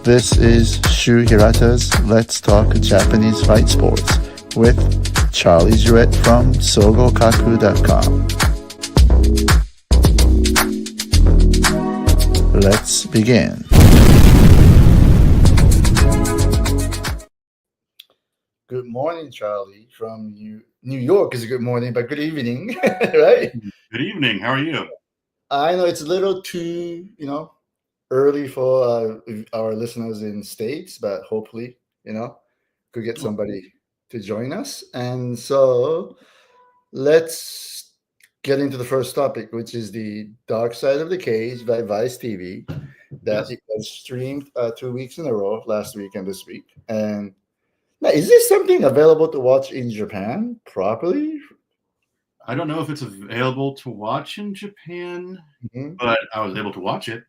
This is Shu Hirata's Let's Talk Japanese Fight Sports with Charlie Jewett from sogokaku.com. Let's begin. Good morning, Charlie, from New York is a good morning, but good evening, right? Good evening. How are you? I know it's a little too, early for our listeners in States, but hopefully, could get somebody to join us. And so let's get into the first topic, which is the Dark Side of the Cage by Vice TV that Yes. it was streamed 2 weeks in a row, last week and this week. And now, is this something available to watch in Japan properly? I don't know if it's available to watch in Japan, Mhm. but I was able to watch it.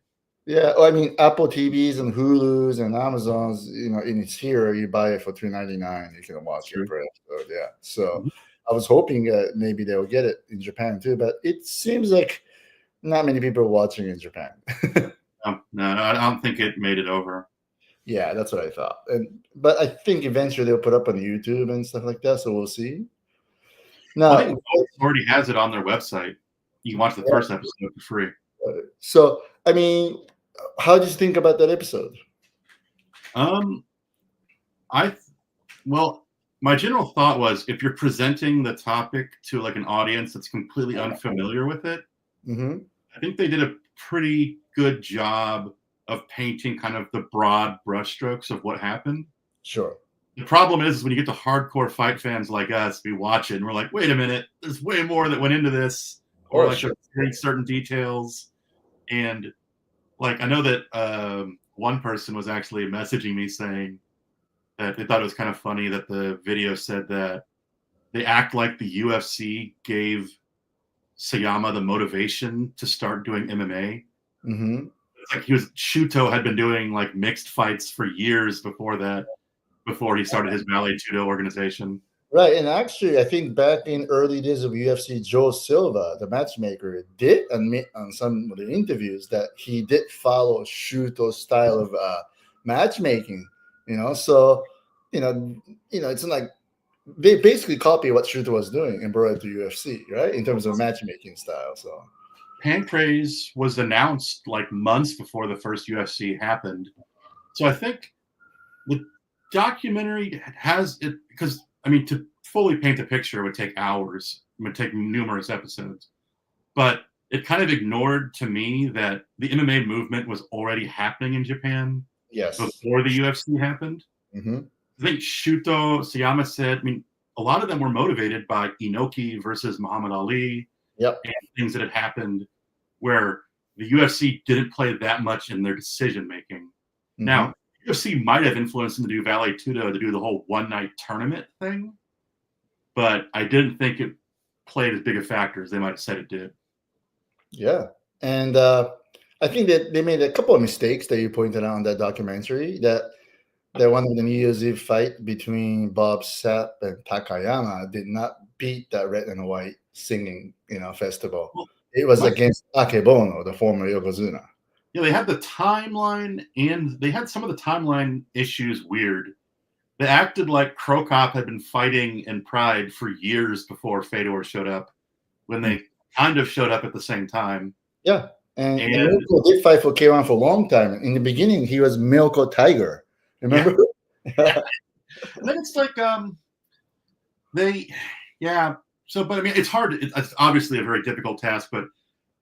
Yeah, well, I mean, Apple TVs and Hulus and Amazons, in its here, you buy it for $3.99. You can watch it per episode. Yeah. So Mhm. I was hoping maybe they'll get it in Japan too, but it seems like not many people are watching in Japan. No, I don't think it made it over. Yeah, that's what I thought. But I think eventually they'll put up on YouTube and stuff like that. So we'll see. Well, I Now, think Vox already has it on their website. You can watch the first episode for free. so I mean, how did you think about that episode? Well, my general thought was if you're presenting the topic to like an audience that's completely unfamiliar with it, Mm-hmm. I think they did a pretty good job of painting kind of the broad brushstrokes of what happened. Sure. The problem is when you get to hardcore fight fans like us, we watch it and we're like, wait a minute, there's way more that went into this, or like certain details. And like I know that one person was actually messaging me saying that they thought it was kind of funny that the video said that they act like the UFC gave Sayama the motivation to start doing MMA. Mm-hmm. It's like Shuto had been doing like mixed fights for years before that, before he started his Vale Tudo organization. Right, and actually, I think back in early days of UFC, Joe Silva, the matchmaker, did admit on some of the interviews that he did follow Shuto's style of matchmaking. So it's like they basically copy what Shuto was doing and brought it to UFC, right? In terms of matchmaking style. So Pancrase was announced like months before the first UFC happened. So I think the documentary has it because I mean to fully paint the picture would take hours. It would take numerous episodes. But it kind of ignored to me that the MMA movement was already happening in Japan before the UFC happened. Mm-hmm. I think Shuto Sayama said, I mean, a lot of them were motivated by Inoki versus Muhammad Ali and things that had happened where the UFC didn't play that much in their decision making. Mm-hmm. Now, UFC might have influenced them to do Vale Tudo to do the whole one-night tournament thing, but I didn't think it played as big a factor as they might have said it did. Yeah, and I think that they made a couple of mistakes that you pointed out in that documentary. That one of the New Year's Eve fight between Bob Sapp and Takayama did not beat that Red and White singing, festival. Well, it was against Akebono, the former Yokozuna. Yeah, they had the timeline, and they had some of the timeline issues weird. They acted like Crow Cop had been fighting in Pride for years before Fedor showed up, when they kind of showed up at the same time. Yeah, and Milko did fight for K1 for a long time. In the beginning, he was Milko Tiger. Remember? Yeah. And then it's like So, but I mean, it's hard. It's obviously a very difficult task, but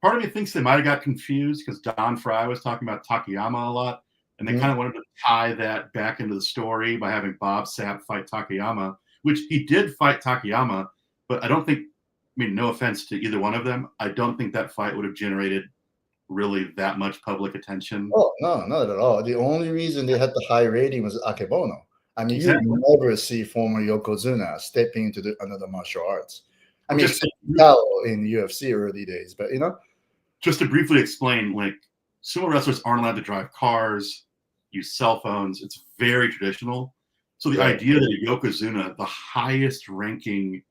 part of me thinks they might have got confused because Don Fry was talking about Takayama a lot, and they kind of wanted to tie that back into the story by having Bob Sapp fight Takayama, which he did fight Takayama, but I don't think, I mean, no offense to either one of them, I don't think that fight would have generated really that much public attention. Oh, no, not at all. The only reason they had the high rating was Akebono. I mean, you never see former Yokozuna stepping into another martial arts. I mean, except in UFC early days, but Just to briefly explain, like, sumo wrestlers aren't allowed to drive cars, use cell phones. It's very traditional. So the idea that a Yokozuna, the highest ranking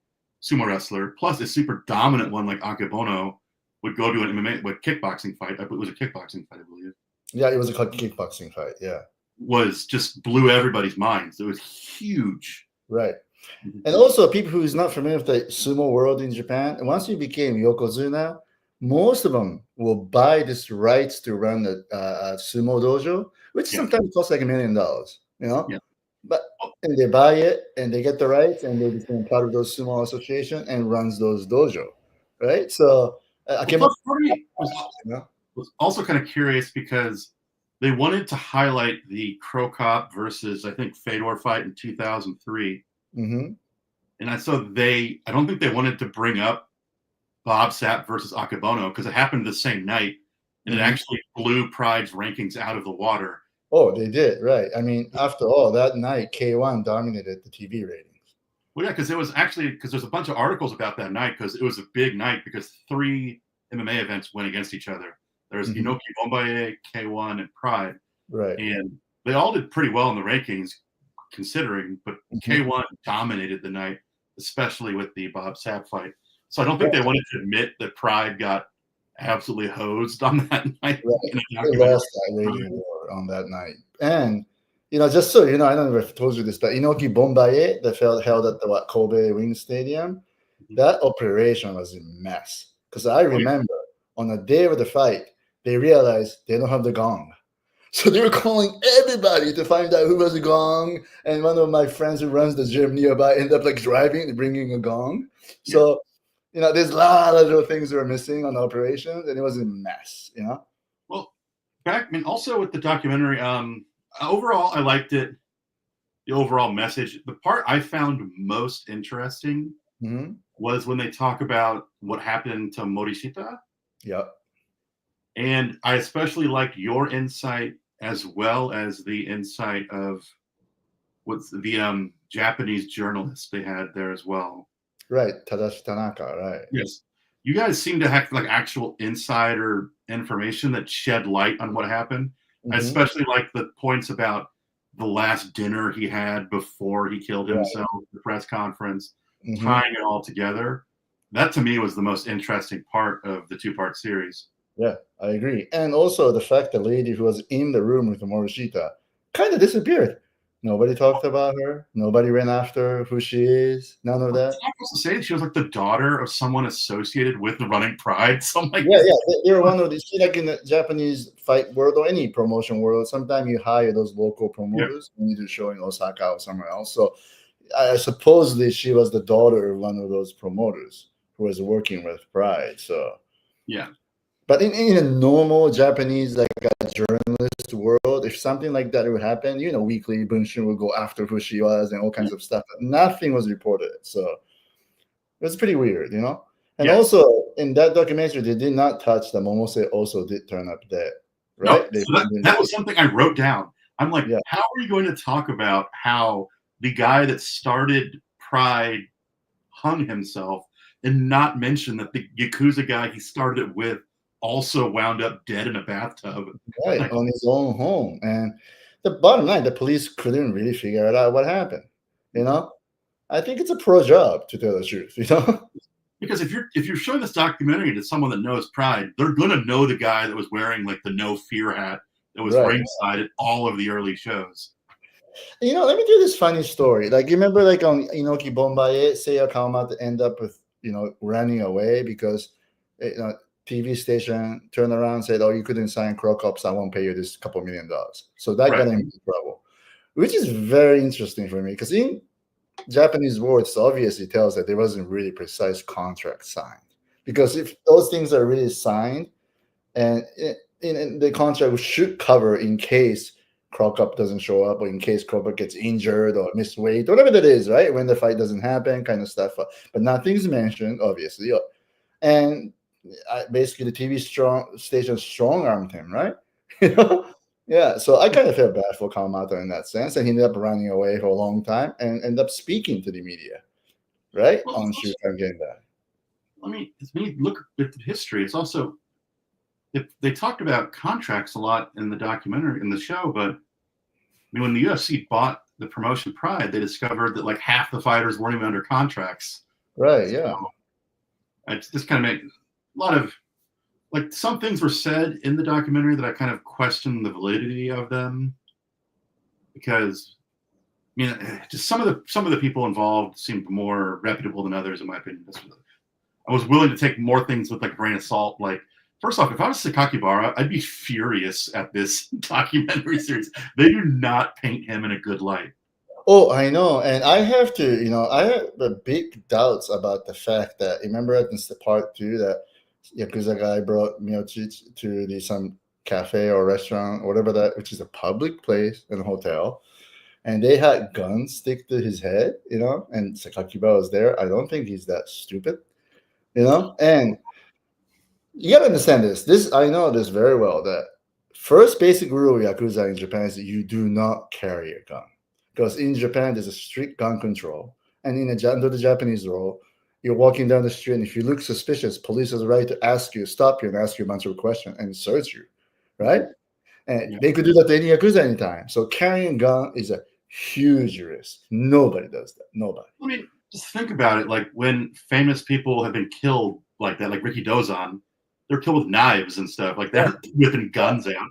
sumo wrestler, plus a super dominant one like Akebono, would go to an MMA, kickboxing fight. It was a kickboxing fight, I believe. Yeah, it was a kickboxing fight, yeah. was just blew everybody's minds. It was huge. Right. And also, people who's not familiar with the sumo world in Japan, once you became yokozuna, most of them will buy this rights to run a sumo dojo, which sometimes costs like $1 million. You know, but and they buy it and they get the rights and they become part of those sumo association and runs those dojo, right? So I came up. Was also kind of curious because they wanted to highlight the Crow Cop versus I think Fedor fight in 2003. Mm-hmm. And I don't think they wanted to bring up Bob Sapp versus Akebono because it happened the same night, and it actually blew Pride's rankings out of the water. Oh, they did, right. I mean, after all, that night, K1 dominated the TV ratings. Well, yeah, because there's a bunch of articles about that night because it was a big night because 3 MMA events went against each other. There's Inoki Bombaye, K1, and Pride. Right. And they all did pretty well in the rankings, considering, but K1 dominated the night, especially with the Bob Sapp fight. So I don't think they wanted to admit that Pride got absolutely hosed on that night. Right. They lost that rating war on that night. And, just so you know, I don't know if I told you this, but Inoki Bombaye that held at the Kobe Ring Stadium, that operation was a mess. Because I remember on the day of the fight, they realized they don't have the gong. So they were calling everybody to find out who was the gong. And one of my friends who runs the gym nearby ended up driving and bringing a gong. So, there's a lot of little things that were missing on the operations, and it was a mess, Well, also with the documentary, overall, I liked it. The overall message. The part I found most interesting was when they talk about what happened to Morishita. Yep. And I especially liked your insight as well as the insight of what's the Japanese journalist they had there as well. Right, Tadashi Tanaka, right. Yes. You guys seem to have actual insider information that shed light on what happened. I especially like the points about the last dinner he had before he killed himself, the press conference, tying it all together. That to me was the most interesting part of the 2-part series. Yeah, I agree. And also the fact the lady who was in the room with the Morishita kind of disappeared. Nobody talked about her. Nobody ran after who she is. None of that. I was supposed to say she was like the daughter of someone associated with the running Pride. So I'm like, they were one of these. Like in the Japanese fight world or any promotion world, sometimes you hire those local promoters when you do show in Osaka or somewhere else. So supposedly she was the daughter of one of those promoters who was working with Pride. So but in a normal Japanese a journalist world, if something like that would happen, weekly Bunshin would go after who she was and all kinds of stuff. But nothing was reported, so it was pretty weird, And also in that documentary, they did not touch that Momose also did turn up dead, right? No, so that was something I wrote down. I'm like, how are you going to talk about how the guy that started Pride hung himself and not mention that the Yakuza guy he started it with also wound up dead in a bathtub. Right, on his own home. And the bottom line, the police couldn't really figure out what happened. I think it's a pro job, to tell the truth, Because if you're showing this documentary to someone that knows Pride, they're gonna know the guy that was wearing the no fear hat that was ringside at all of the early shows. Let me do this funny story. You remember on Inoki Bombaye, Seiya Kawamata end up with, running away because TV station turned around and said, "Oh, you couldn't sign Crow Cops. I won't pay you this $2 million." So that got him into trouble, which is very interesting for me because in Japanese words, obviously tells that there wasn't really precise contract signed. Because if those things are really signed, and in the contract should cover in case Crow Cop doesn't show up or in case Crow Cop gets injured or missed weight, whatever that is, right? When the fight doesn't happen, kind of stuff. But nothing's mentioned, obviously, and basically the TV station strong-armed him, right? So I kind of felt bad for Kawamata in that sense, and he ended up running away for a long time and ended up speaking to the media, right? On shoot I'm getting that. When you look at the history, it's also they talked about contracts a lot in the documentary in the show, but when the UFC bought the promotion Pride, they discovered that half the fighters weren't even under contracts. Right, It just kind of made a lot of some things were said in the documentary that I kind of questioned the validity of them. because I mean, just some of the people involved seemed more reputable than others, in my opinion. I was willing to take more things with like a grain of salt. Like, first off, if I was Sakakibara, I'd be furious at this documentary series. They do not paint him in a good light. Oh, I know, and I have to, I have a big doubts about the fact that remember at this part two that Yakuza guy brought Miyoshi to some cafe or restaurant or whatever that, which is a public place and a hotel, and they had guns stick to his head, and Sakakibara was there. I don't think he's that stupid, and you gotta understand this. This I know this very well. That first basic rule of Yakuza in Japan is that you do not carry a gun. Because in Japan, there's a strict gun control. And under the Japanese law, you're walking down the street, and if you look suspicious, police has the right to stop you and ask you a bunch of questions and search you, right? And they could do that to any Yakuza anytime. So carrying a gun is a huge risk. Nobody does that. Nobody. I mean, just think about it. Like when famous people have been killed like that, like Ricky Dozan, they're killed with knives and stuff. Like they're whipping guns out.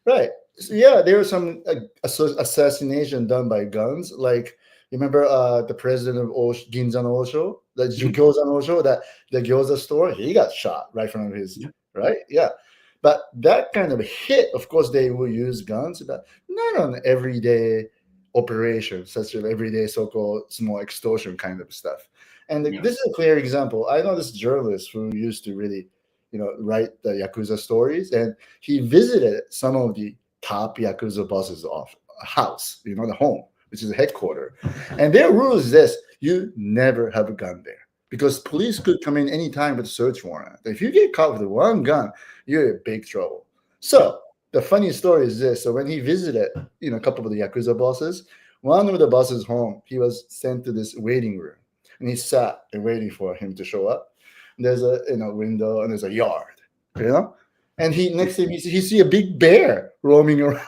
Right. So, yeah, there was some assassination done by guns. Like, you remember the president of Ginza no Osho, the Gyoza no Osho, the gyoza store? He got shot right in front of his, right? Yeah. But that kind of hit, of course, they will use guns, but not on everyday operations, such as everyday so-called small extortion kind of stuff. And this is a clear example. I know this journalist who used to really, write the Yakuza stories, and he visited some of the top Yakuza bosses' house, the home, which is a headquarters. And their rule is this: you never have a gun there, because police could come in anytime with a search warrant. If you get caught with one gun, you're in big trouble. So the funny story is this: so when he visited, a couple of the Yakuza bosses, one of the bosses' home, he was sent to this waiting room, and he sat and waiting for him to show up. There's a window and there's a yard, and next thing he see a big bear roaming around,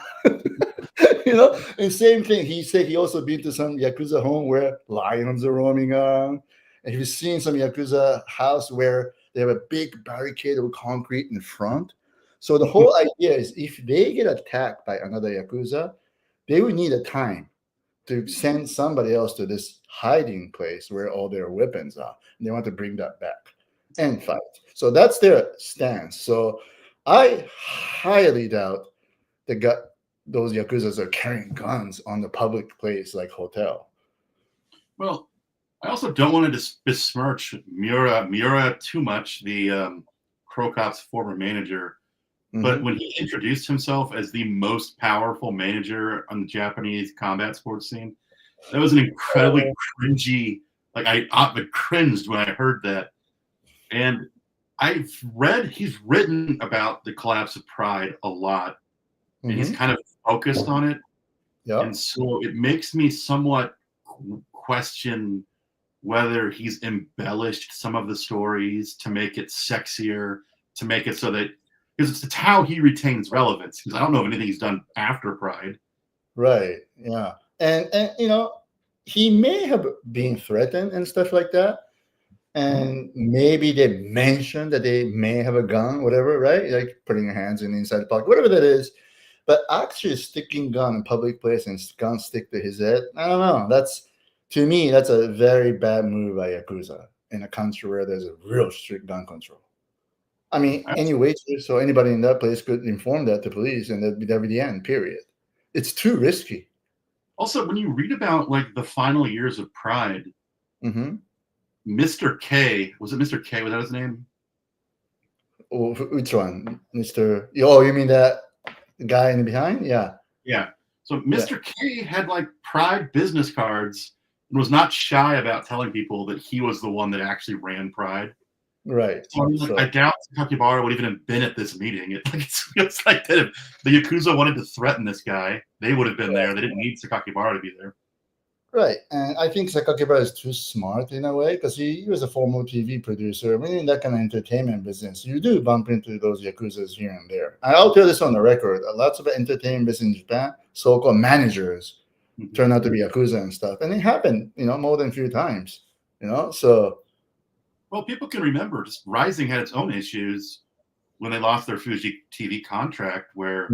and same thing. He said he also been to some Yakuza home where lions are roaming around, and he's seen some Yakuza house where they have a big barricade of concrete in front. So the whole idea is if they get attacked by another Yakuza, they would need a time to send somebody else to this hiding place where all their weapons are. And they want to bring that back and fight. So that's their stance. So I highly doubt those Yakuzas are carrying guns on the public place like hotel. Well, I also don't want to besmirch Miura too much, the Krokop's former manager. But when he introduced himself as the most powerful manager on the Japanese combat sports scene, that was an incredibly cringy, like I cringed when I heard that. And he's written about the collapse of Pride a lot, and he's kind of focused on it. Yep. And so it makes me somewhat question whether he's embellished some of the stories to make it sexier, to make it so that, because it's how he retains relevance, because I don't know of anything he's done after Pride. Right. Yeah. And he may have been threatened and stuff like that. And maybe they mentioned that they may have a gun, whatever, right? Like putting your hands inside the pocket, whatever that is. But actually sticking gun in public place and gun stick to his head, I don't know. To me, that's a very bad move by Yakuza in a country where there's a real strict gun control. I mean, any waitress or anybody in that place could inform that to police, and that'd be the end, period. It's too risky. Also, when you read about like the final years of Pride, Mr. K, was it Mr. K? Was that his name? Oh, which one? Mr. Oh, you mean that guy in the behind? Yeah. Yeah. So Mr. K had like Pride business cards and was not shy about telling people that he was the one that actually ran Pride. Right. So, I doubt Sakakibara would even have been at this meeting. It feels like that if the Yakuza wanted to threaten this guy, they would have been there. They didn't need Sakakibara to be there. Right. And I think Sakakibara is too smart in a way, because he was a former TV producer. I mean, in that kind of entertainment business, you do bump into those Yakuzas here and there. I'll tell this on the record. Lots of entertainment business in Japan, so-called managers turn out to be Yakuza and stuff. And it happened, more than a few times, so... Well, people can remember RIZIN had its own issues when they lost their Fuji TV contract, where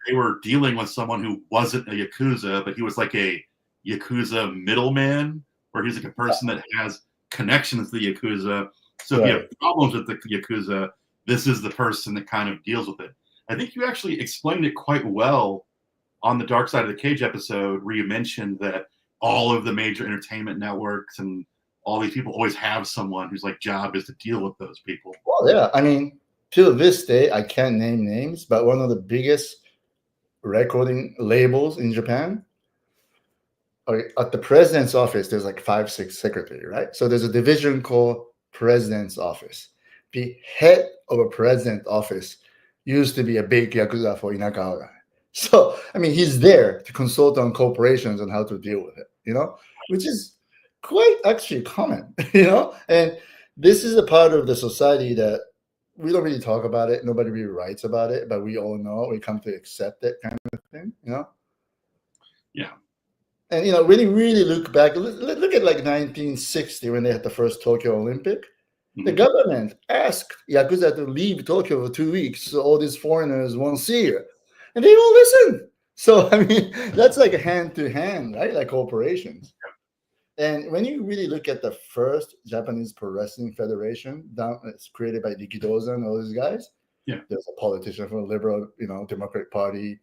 they were dealing with someone who wasn't a Yakuza, but he was like a Yakuza middleman, where he's like a person that has connections to the Yakuza. So if you have problems with the Yakuza, this is the person that kind of deals with it. I think you actually explained it quite well on the Dark Side of the Cage episode, where you mentioned that all of the major entertainment networks and all these people always have someone whose like job is to deal with those people. Well, yeah. I mean, till this day, I can't name names, but one of the biggest recording labels in Japan, at the president's office, there's like 5, 6 secretary, right? So there's a division called president's office. The head of a president office used to be a big Yakuza for Inakawa. So, I mean, he's there to consult on corporations on how to deal with it, which is quite actually common, and this is a part of the society that we don't really talk about it. Nobody really writes about it, but we all know, we come to accept it kind of thing, Yeah. And, when you really look back, look at like 1960 when they had the first Tokyo Olympic. The government asked Yakuza to leave Tokyo for 2 weeks so all these foreigners won't see you. And they all listen. So, I mean, that's like a hand-to-hand, right? Like corporations. And when you really look at the first Japanese Pro Wrestling Federation, it's created by Rikidoza and all these guys. Yeah. There's a politician from the Liberal, Democratic Party,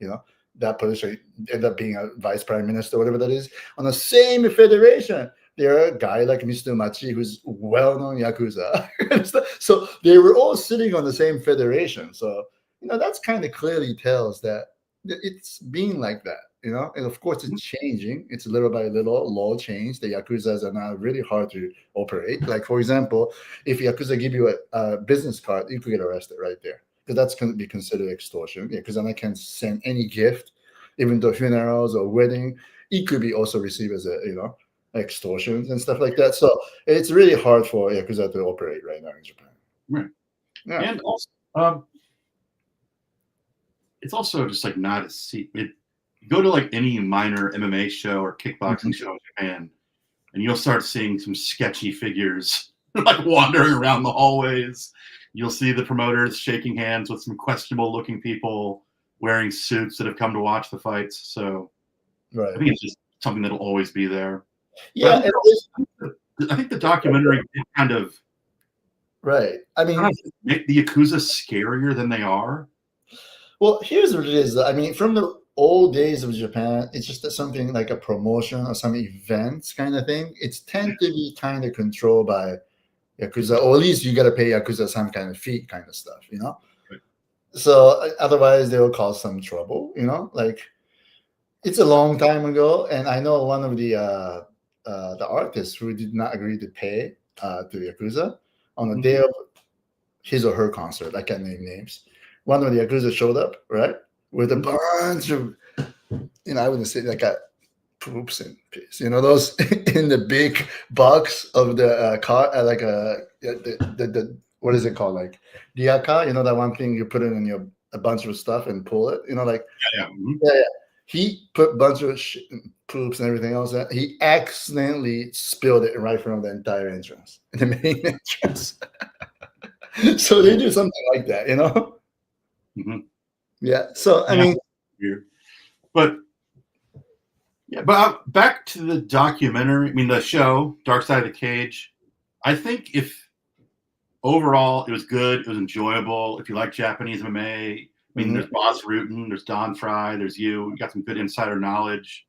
that position ended up being a vice prime minister, whatever that is, on the same federation. There are a guy like Mr. Machi, who's well-known Yakuza. So they were all sitting on the same federation. So, that's kind of clearly tells that it's being like that, and of course it's changing. It's little by little, law change. The Yakuzas are now really hard to operate. Like, for example, if Yakuza give you a business card, you could get arrested right there, because that's going to be considered extortion. Yeah, because then I can send any gift, even though funerals or wedding, it could be also received as a, extortions and stuff like that. So it's really hard for Yakuza to operate right now in Japan. Right. Yeah. And also, it's also just like not a secret. You go to like any minor MMA show or kickboxing show in Japan, and you'll start seeing some sketchy figures like wandering around the hallways. You'll see the promoters shaking hands with some questionable looking people wearing suits that have come to watch the fights. So right. I think it's just something that'll always be there. Yeah. I think the documentary did kind of right. I mean, make the Yakuza scarier than they are. Well, here's what it is. I mean, from the old days of Japan, it's just something like a promotion or some events kind of thing. It's tend to be kind of controlled by Yakuza, or at least you got to pay Yakuza some kind of fee kind of stuff, Right. So otherwise they will cause some trouble, like it's a long time ago. And I know one of the artists who did not agree to pay to Yakuza on the day of his or her concert. I can't name names. One of the Yakuza showed up, right, with a bunch of, I wouldn't say like a poops and piss, those in the big box of the car, like the what is it called, like diaka, that one thing you put it in a bunch of stuff and pull it, like yeah. He put a bunch of poops and everything else. He accidentally spilled it right in front of the entire entrance, the main entrance. So they do something like that, Yeah. So I mean, weird. But back to the documentary. I mean, the show Dark Side of the Cage. I think if overall it was good, it was enjoyable. If you like Japanese MMA, I mean, there's Boss Rutan, there's Don Fry, there's you. You got some good insider knowledge.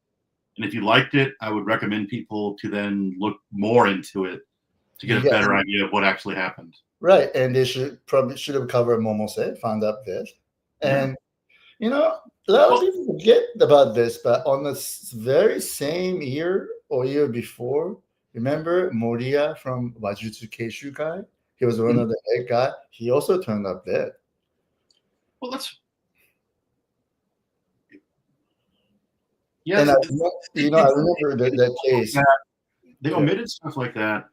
And if you liked it, I would recommend people to then look more into it to get a better idea of what actually happened. Right. And they should have covered Momose, found out this. And, a lot of people forget about this, but on the very same year or year before, remember Moriya from Wajutsu Keishukai? He was one of the head guy. He also turned up dead. Well, that's and I remember that case. They omitted stuff like that,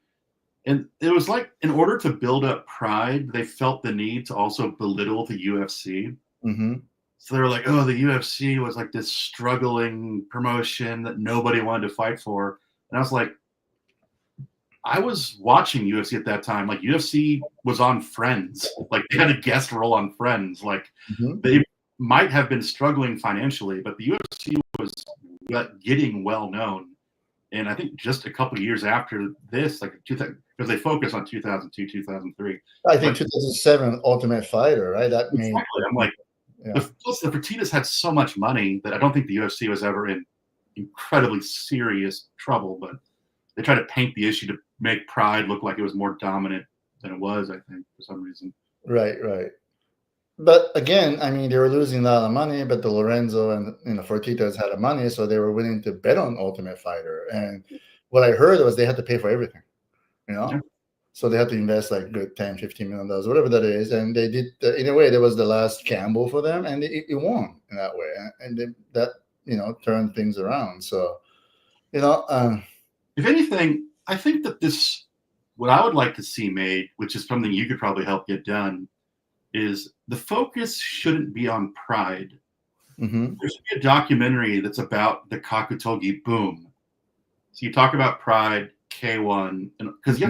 and it was like in order to build up pride, they felt the need to also belittle the UFC. So they were like, "Oh, the UFC was like this struggling promotion that nobody wanted to fight for," and I was like, I was watching UFC at that time. Like UFC was on Friends. Like they had a guest role on Friends. Like might have been struggling financially, but the UFC was getting well known. And I think just a couple of years after this, like because they focus on 2002, 2003. I think 2007 Ultimate Fighter, right? That exactly. made. I'm like, plus the Fertittas had so much money that I don't think the UFC was ever in incredibly serious trouble. But they tried to paint the issue to make Pride look like it was more dominant than it was. I think for some reason. Right. But again, I mean, they were losing a lot of money, but the Lorenzo and Fertittas had the money, so they were willing to bet on Ultimate Fighter. And what I heard was they had to pay for everything, so they had to invest like good $10-15 million, whatever that is. And they did, in a way, that was the last gamble for them, and it won in that way. And that turned things around. So, if anything, I think that what I would like to see made, which is something you could probably help get done, is the focus shouldn't be on Pride. Mm-hmm. There should be a documentary that's about the Kakutogi boom. So you talk about Pride, K1, because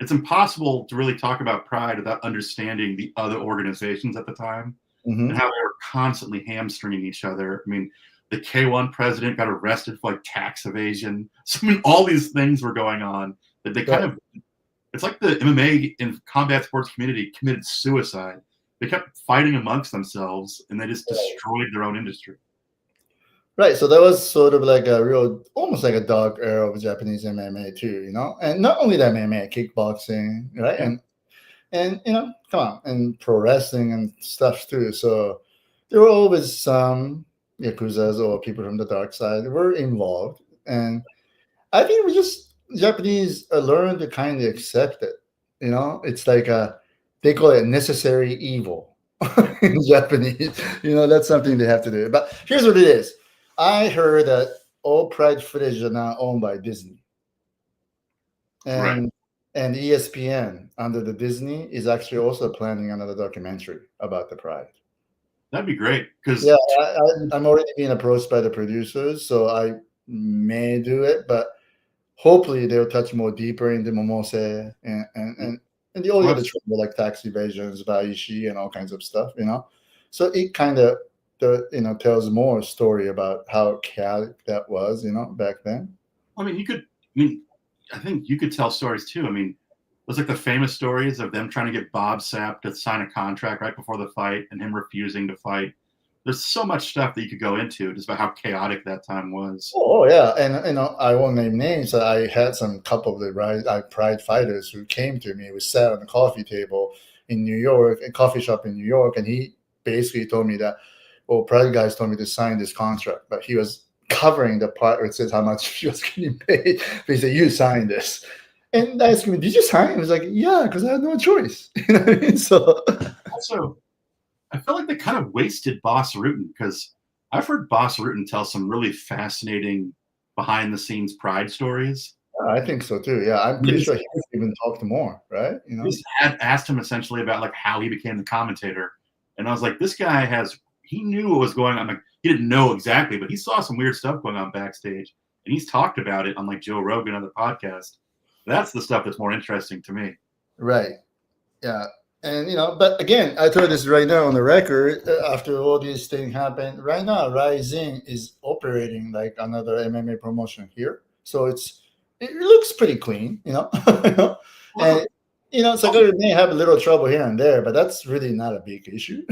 it's impossible to really talk about Pride without understanding the other organizations at the time and how they were constantly hamstringing each other. I mean, the K1 president got arrested for like tax evasion. So I mean, all these things were going on that they kind of. It's like the MMA and combat sports community committed suicide. They kept fighting amongst themselves, and they just destroyed their own industry. Right. So that was sort of like almost like a dark era of Japanese MMA too, And not only the MMA, kickboxing, right? Yeah. And come on, and pro wrestling and stuff too. So there were always some Yakuzas or people from the dark side that were involved. And I think it was just Japanese learned to kind of accept it. It's like they call it necessary evil in Japanese. That's something they have to do. But here's what it is. I heard that all Pride footage are now owned by Disney. And ESPN under the Disney is actually also planning another documentary about the Pride. That'd be great. Yeah, I'm already being approached by the producers, so I may do it, but hopefully they'll touch more deeper into Momose and the only other trouble like tax evasions, Baishi, and all kinds of stuff, So it kind of tells more story about how chaotic that was, back then. I think you could tell stories too. I mean, there's like the famous stories of them trying to get Bob Sapp to sign a contract right before the fight and him refusing to fight. There's so much stuff that you could go into just about how chaotic that time was. Oh yeah, and I won't name names. I had some couple of the Pride fighters who came to me. We sat on a coffee table in New York, a coffee shop in New York, and he basically told me that, well, Pride guys told me to sign this contract, but he was covering the part where it says how much he was getting paid. But he said, "You signed this," and I asked him, "Did you sign?" He was like, "Yeah, because I had no choice." You know what I mean? So also, I feel like they kind of wasted Boss Rutan because I've heard Boss Rutan tell some really fascinating behind-the-scenes Pride stories. I think so too. Yeah, I'm pretty sure he even talked more, right? Just had asked him essentially about like how he became the commentator, and I was like, this guy he knew what was going on. Like he didn't know exactly, but he saw some weird stuff going on backstage, and he's talked about it on like Joe Rogan on the podcast. That's the stuff that's more interesting to me. Right. Yeah. And, but again, I told this right now on the record, after all these things happened, right now, RIZIN is operating like another MMA promotion here. So it looks pretty clean, and, so may have a little trouble here and there, but that's really not a big issue,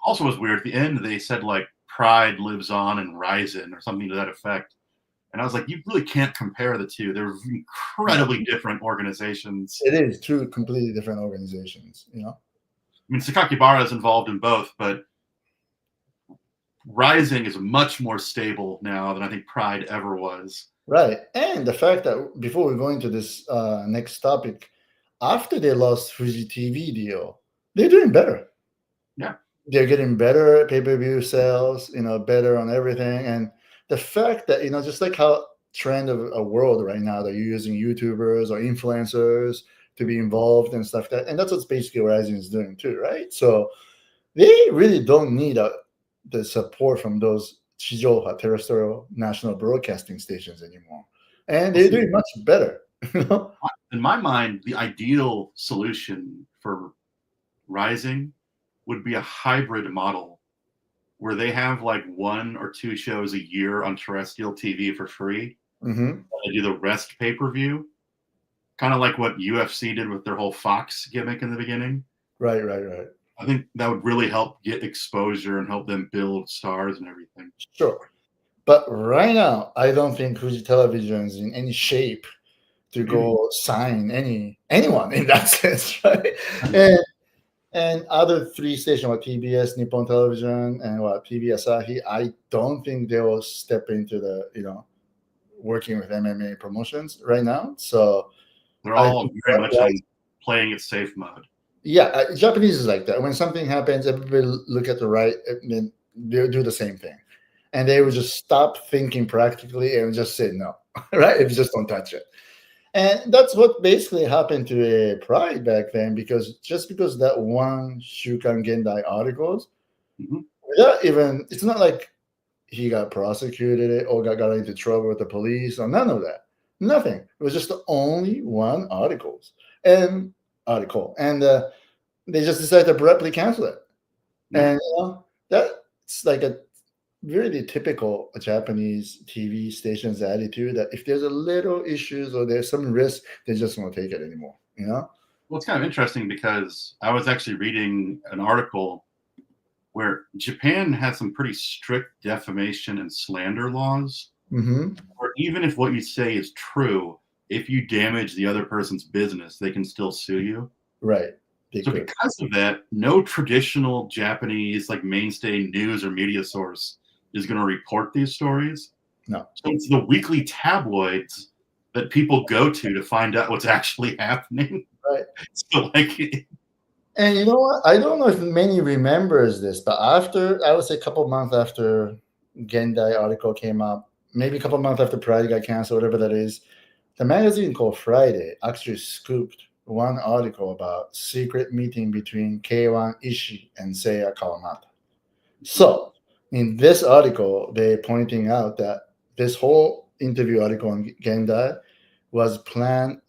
Also was weird. At the end, they said like Pride lives on in RIZIN or something to that effect. And I was like, you really can't compare the two. They're incredibly different organizations. It is two completely different organizations, I mean, Sakakibara is involved in both, but RIZIN is much more stable now than I think Pride ever was. Right. And the fact that before we go into this next topic, after they lost Fuji TV deal, they're doing better. Yeah. They're getting better pay-per-view sales, better on everything. And the fact that, just like how trend of a world right now that you're using YouTubers or influencers to be involved and stuff like that. And that's what basically RIZIN is doing too, right? So they really don't need the support from those Chijoha terrestrial national broadcasting stations anymore. And they're doing much better. In my mind, the ideal solution for RIZIN would be a hybrid model where they have like 1 or 2 shows a year on terrestrial TV for free. Mm-hmm. They do the rest pay-per-view, kind of like what UFC did with their whole Fox gimmick in the beginning. Right. I think that would really help get exposure and help them build stars and everything. Sure. But right now, I don't think Fuji Television is in any shape to go sign anyone in that sense, right? And other 3 stations, like PBS, Nippon Television, and PBS Asahi, I don't think they will step into the working with MMA promotions right now. So they're all very much in playing it safe mode. Yeah, Japanese is like that. When something happens, everybody look at the right, and then they do the same thing, and they would just stop thinking practically and just say no, right? If you just don't touch it. And that's what basically happened to Pride back then, because that one Shukan Gendai articles, without even, it's not like he got prosecuted or got into trouble with the police or none of that. Nothing. It was just the only one article. And they just decided to abruptly cancel it. And that's like a really typical Japanese TV station's attitude, that if there's a little issues or there's some risk, they just won't take it anymore. Well, it's kind of interesting because I was actually reading an article where Japan has some pretty strict defamation and slander laws, or even if what you say is true, if you damage the other person's business, they can still sue you. Right. So because of that, no traditional Japanese like mainstay news or media source is going to report these stories. No. So it's the weekly tabloids that people go to find out what's actually happening. Right. So and you know what? I don't know if many remembers this, but after, I would say a couple months after Gendai article came up, maybe a couple months after Pride got canceled, whatever that is, the magazine called Friday actually scooped one article about secret meeting between K1 Ishii and Seiya Kawamata. So in this article, they're pointing out that this whole interview article on Gendai was planned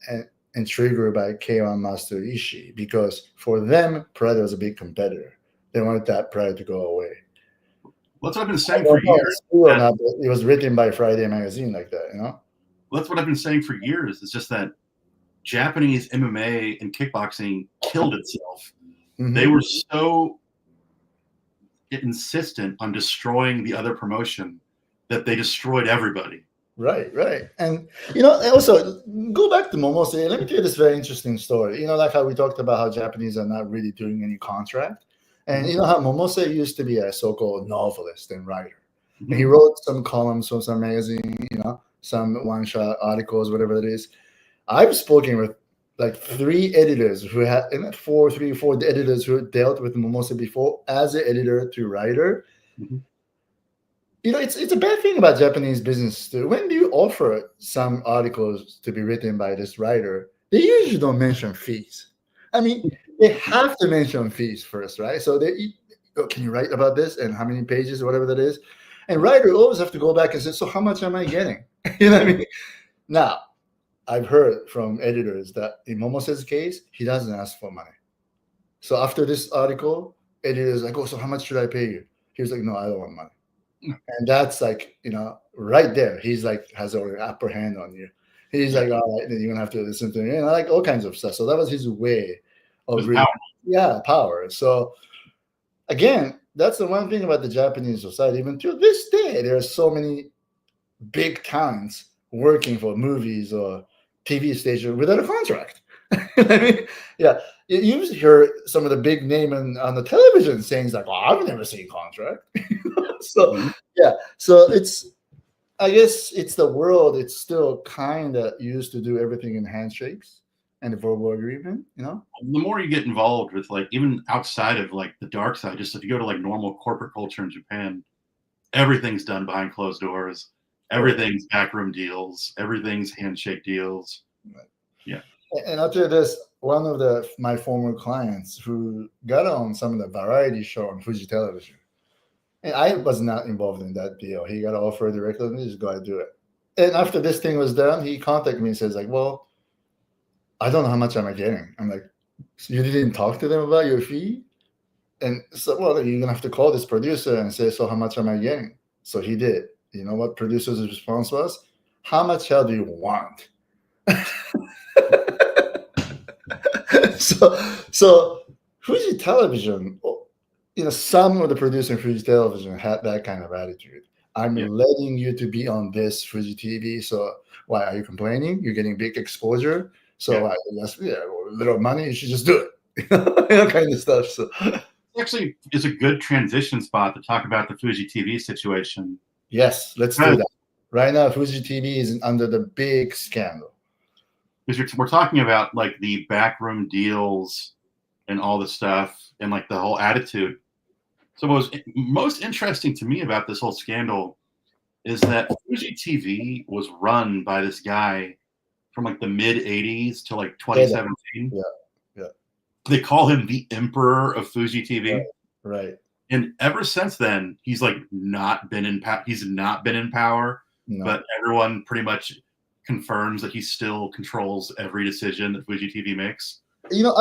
and triggered by K1 Master Ishii, because for them, Pride was a big competitor. They wanted that Pride to go away. Well, that's what I've been saying for years. It was written by Friday magazine like that, Well, that's what I've been saying for years. It's just that Japanese MMA and kickboxing killed itself. They were so insistent on destroying the other promotion that they destroyed everybody. Right. And, also, go back to Momose. Let me tell you this very interesting story. Like how we talked about how Japanese are not really doing any contract. And you know how Momose used to be a so-called novelist and writer. And he wrote some columns for some magazine, some one-shot articles, whatever it is. I've spoken with like 3 editors who had, 4 editors who dealt with Momose before as an editor to writer. It's a bad thing about Japanese business too. When you offer some articles to be written by this writer, they usually don't mention fees. I mean, they have to mention fees first, right? So can you write about this and how many pages or whatever that is? And writer always have to go back and say, so how much am I getting? You know what I mean? Now, I've heard from editors that in Momose's case, he doesn't ask for money. So after this article, editor's like, oh, so how much should I pay you? He was like, no, I don't want money. And that's like, right there, he's like, has an upper hand on you. He's like, all right, then you're going to have to listen to me, like all kinds of stuff. So that was his way of power. So again, that's the one thing about the Japanese society. Even to this day, there are so many big talents working for movies or TV station without a contract. I mean, you hear some of the big name on the television saying like, well, I've never seen contract. So it's, I guess it's the world. It's still kind of used to do everything in handshakes and a verbal agreement, The more you get involved with like, even outside of like the dark side, just if you go to like normal corporate culture in Japan, everything's done behind closed doors. Everything's backroom deals. Everything's handshake deals. Right. Yeah. And I'll tell you this, one of my former clients who got on some of the variety show on Fuji Television, and I was not involved in that deal. He got an offer directly, and he just got to do it. And after this thing was done, he contacted me and says like, well, I don't know how much am I getting. I'm like, so you didn't talk to them about your fee? And so, well, you're gonna have to call this producer and say, so how much am I getting? So he did. You know what producer's response was? How much hell do you want? so Fuji Television, some of the producers in Fuji Television had that kind of attitude. I'm letting you to be on this Fuji TV. So why are you complaining? You're getting big exposure. So little money, you should just do it. Kind of stuff. So actually, it's a good transition spot to talk about the Fuji TV situation. Yes, let's do that. Right now, Fuji TV is under the big scandal. Because we're talking about like the backroom deals and all the stuff and like the whole attitude. So what was most interesting to me about this whole scandal is that Fuji TV was run by this guy from like the mid 80s to like 2017. Yeah. They call him the Emperor of Fuji TV. Right. And ever since then, he's like not been in power. He's not been in power, but everyone pretty much confirms that he still controls every decision that Fuji TV makes.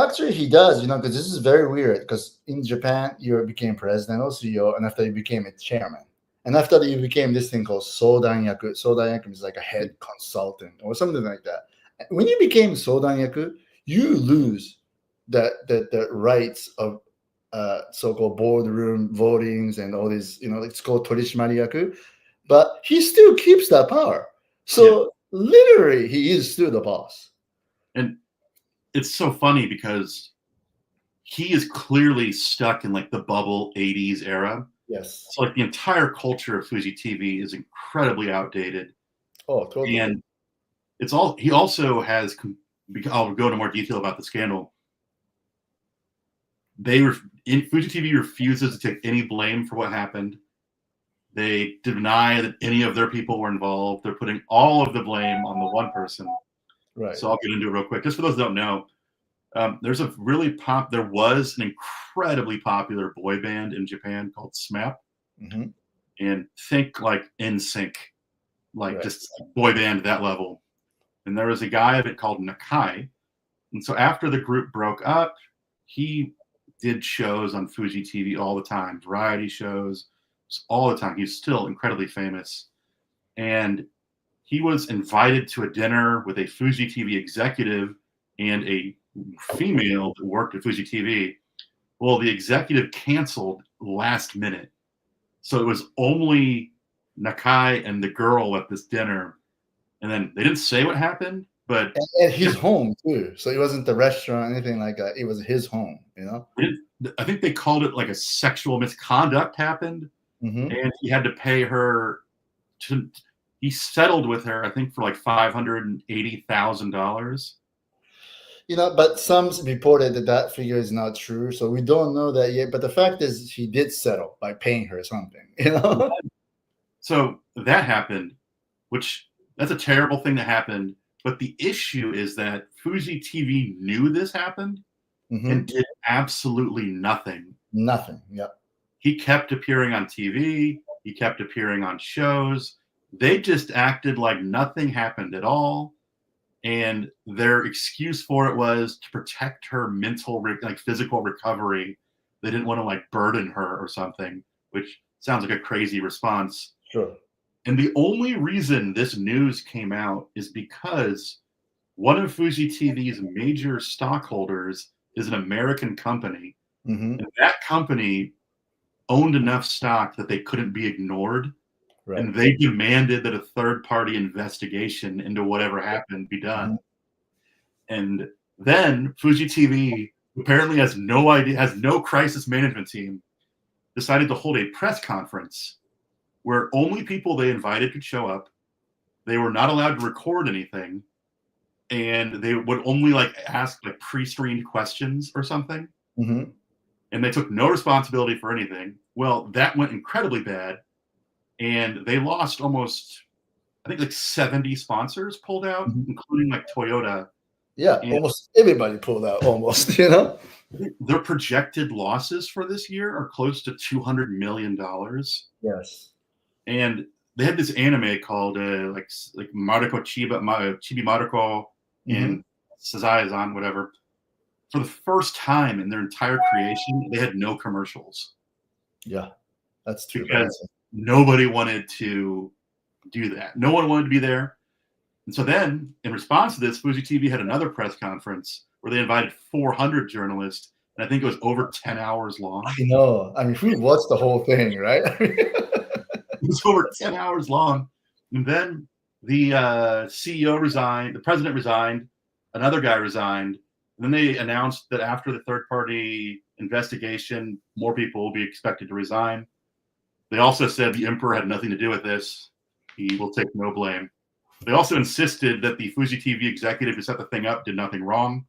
Actually, he does. Because this is very weird. Because in Japan, you became president or CEO, and after you became a chairman, and after you became this thing called sodanyaku. Sodanyaku is like a head consultant or something like that. When you became sodanyaku, you lose the rights of so-called boardroom votings and all these. It's called torishimariyaku, but he still keeps that power. So literally, he is still the boss. And it's so funny because he is clearly stuck in like the bubble 80s era. Yes. So like the entire culture of Fuji TV is incredibly outdated. Oh, totally. And he also has, I'll go into more detail about the scandal. Fuji TV refuses to take any blame for what happened. They deny that any of their people were involved. They're putting all of the blame on the one person. Right. So I'll get into it real quick. Just for those that don't know, there was an incredibly popular boy band in Japan called SMAP. Mm-hmm. And think like NSYNC, like just boy band that level. And there was a guy of it called Nakai. And so after the group broke up, he did shows on Fuji TV all the time, variety shows all the time. He's still incredibly famous. And he was invited to a dinner with a Fuji TV executive and a female that worked at Fuji TV. Well, the executive canceled last minute. So it was only Nakai and the girl at this dinner. And then they didn't say what happened, but at his home too. So it wasn't the restaurant, anything like that. It was his home, I think they called it like a sexual misconduct happened. Mm-hmm. And he had to pay her he settled with her, I think, for like $580,000. But some reported that figure is not true, so we don't know that yet. But the fact is, he did settle by paying her something. So that happened, which that's a terrible thing that happened. But the issue is that Fuji TV knew this happened and did absolutely nothing. Nothing. Yep. He kept appearing on TV. He kept appearing on shows. They just acted like nothing happened at all. And their excuse for it was to protect her physical recovery. They didn't want to like burden her or something, which sounds like a crazy response. Sure. And the only reason this news came out is because one of Fuji TV's major stockholders is an American company. Mm-hmm. And that company owned enough stock that they couldn't be ignored. Right. And they demanded that a third-party investigation into whatever happened be done. Mm-hmm. And then Fuji TV apparently has no crisis management team, decided to hold a press conference where only people they invited could show up. They were not allowed to record anything, and they would only ask pre-screened questions or something. Mm-hmm. And they took no responsibility for anything. Well, that went incredibly bad. And they lost almost, I think 70 sponsors pulled out, including Toyota. Yeah, and almost everybody pulled out almost, Their projected losses for this year are close to $200 million. Yes. And they had this anime called Maruko Chibi Maruko and Sazai-san, whatever. for the first time in their entire creation, they had no commercials. Yeah, that's true. Because nobody wanted to do that. No one wanted to be there. And so then, in response to this, Fuji TV had another press conference where they invited 400 journalists, and I think it was over 10 hours long. I know. I mean, who watched the whole thing, right? It was over 10 hours long. And then the CEO resigned, the president resigned, another guy resigned. And then they announced that after the third-party investigation, more people will be expected to resign. They also said the emperor had nothing to do with this. He will take no blame. They also insisted that the Fuji TV executive who set the thing up did nothing wrong.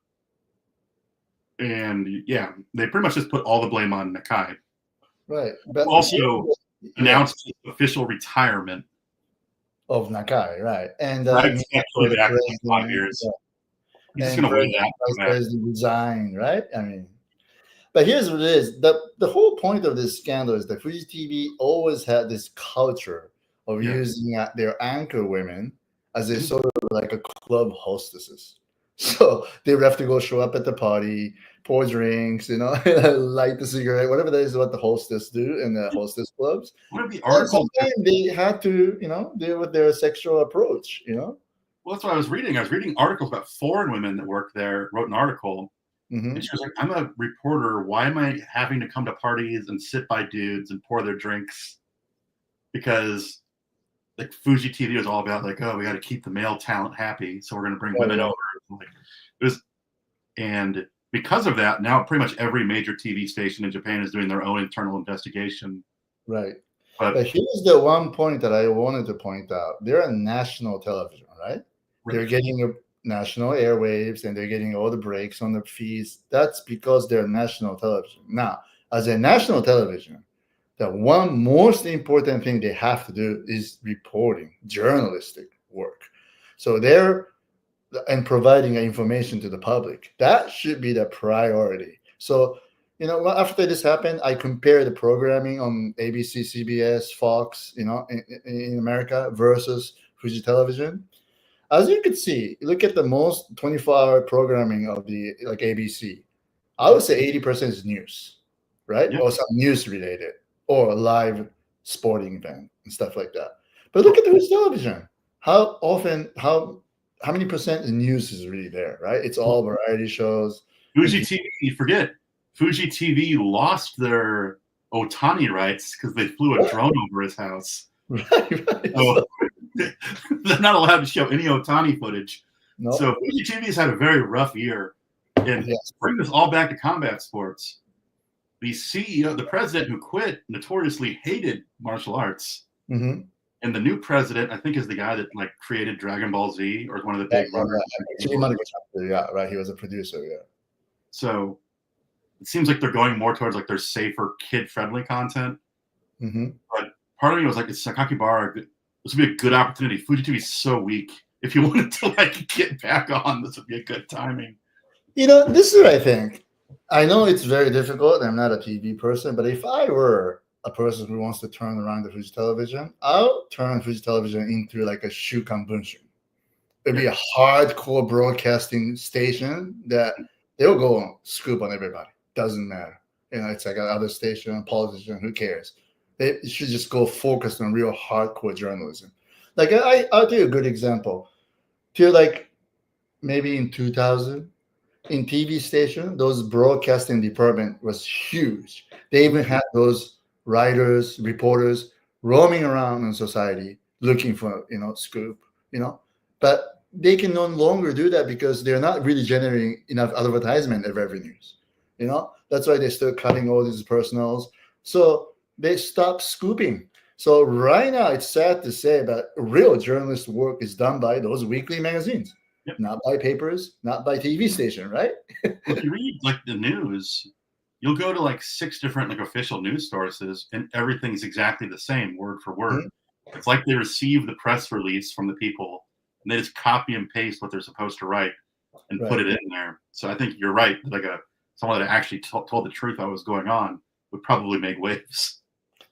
And yeah, they pretty much just put all the blame on Nakai. Right. But also announced his official retirement of Nakai, right? And right, actually back in 5 years. Yeah. He's just going to win that. Vice President resigned, right? I mean, but here's what it is: the whole point of this scandal is that Fuji TV always had this culture of using their anchor women as a sort of like a club hostesses. So they would have to go show up at the party, pour drinks, you know, light the cigarette, whatever that is what the hostess do in the hostess clubs. One of the articles they had to, you know, deal with their sexual approach, you know. Well, that's what I was reading. I was reading articles about foreign women that work there, wrote an article. And she was like, I'm a reporter. Why am I having to come to parties and sit by dudes and pour their drinks? Because like Fuji TV was all about like, oh, we got to keep the male talent happy, so we're going to bring women over. Like, it was, and because of that, now pretty much every major TV station in Japan is doing their own internal investigation. Right. But here's the one point that I wanted to point out: they're a national television, right? They're getting national airwaves and they're getting all the breaks on the feeds. That's because they're national television. Now, as a national television, the one most important thing they have to do is reporting, journalistic work. So they're and providing information to the public. That should be the priority. So, you know, after this happened, I compare the programming on ABC, CBS, Fox, you know, in America versus Fuji Television. As you can see, look at the most 24-hour programming of the like ABC. I would say 80% is news, right? Or some news related, or a live sporting event and stuff like that. But look at the Fuji Television. How often, how many percent of news is really there, right? It's all variety shows. Fuji TV, forget, Fuji TV lost their Otani rights because they flew a drone over his house. Right. So, they're not allowed to show any Otani footage. No. So Fuji TV has had a very rough year. And to bring this all back to combat sports, the CEO, the president who quit, notoriously hated martial arts. And the new president, I think, is the guy that like created Dragon Ball Z, or one of the big runners. Yeah, right. He was a producer. Yeah. So it seems like they're going more towards like their safer, kid-friendly content. But part of me was like, it's Sakakibara. This would be a good opportunity. Fuji TV is so weak. If you wanted to like get back on, this would be a good timing. You know, this is what I think. I know it's very difficult. I'm not a TV person, but if I were a person who wants to turn around the Fuji Television, I'll turn Fuji Television into like a Shukan Bunshin. It'd be a hardcore broadcasting station that they'll go on scoop on everybody. Doesn't matter. You know, it's like another station, politician, who cares? They should just go focused on real hardcore journalism. Like I'll tell you a good example. Till like maybe in 2000, in TV station, those broadcasting department was huge. They even had those writers, reporters roaming around in society looking for, you know, scoop, you know. But they can no longer do that because they're not really generating enough advertisement revenues. You know, that's why they start cutting all these personals. So they stop scooping. So right now, it's sad to say, but real journalist work is done by those weekly magazines, not by papers, not by TV station, right? If you read like the news, you'll go to like 6 different like official news sources, and everything's exactly the same, word for word. It's like they receive the press release from the people, and they just copy and paste what they're supposed to write and put it in there. So I think you're right. Like someone that actually told the truth about what was going on would probably make waves.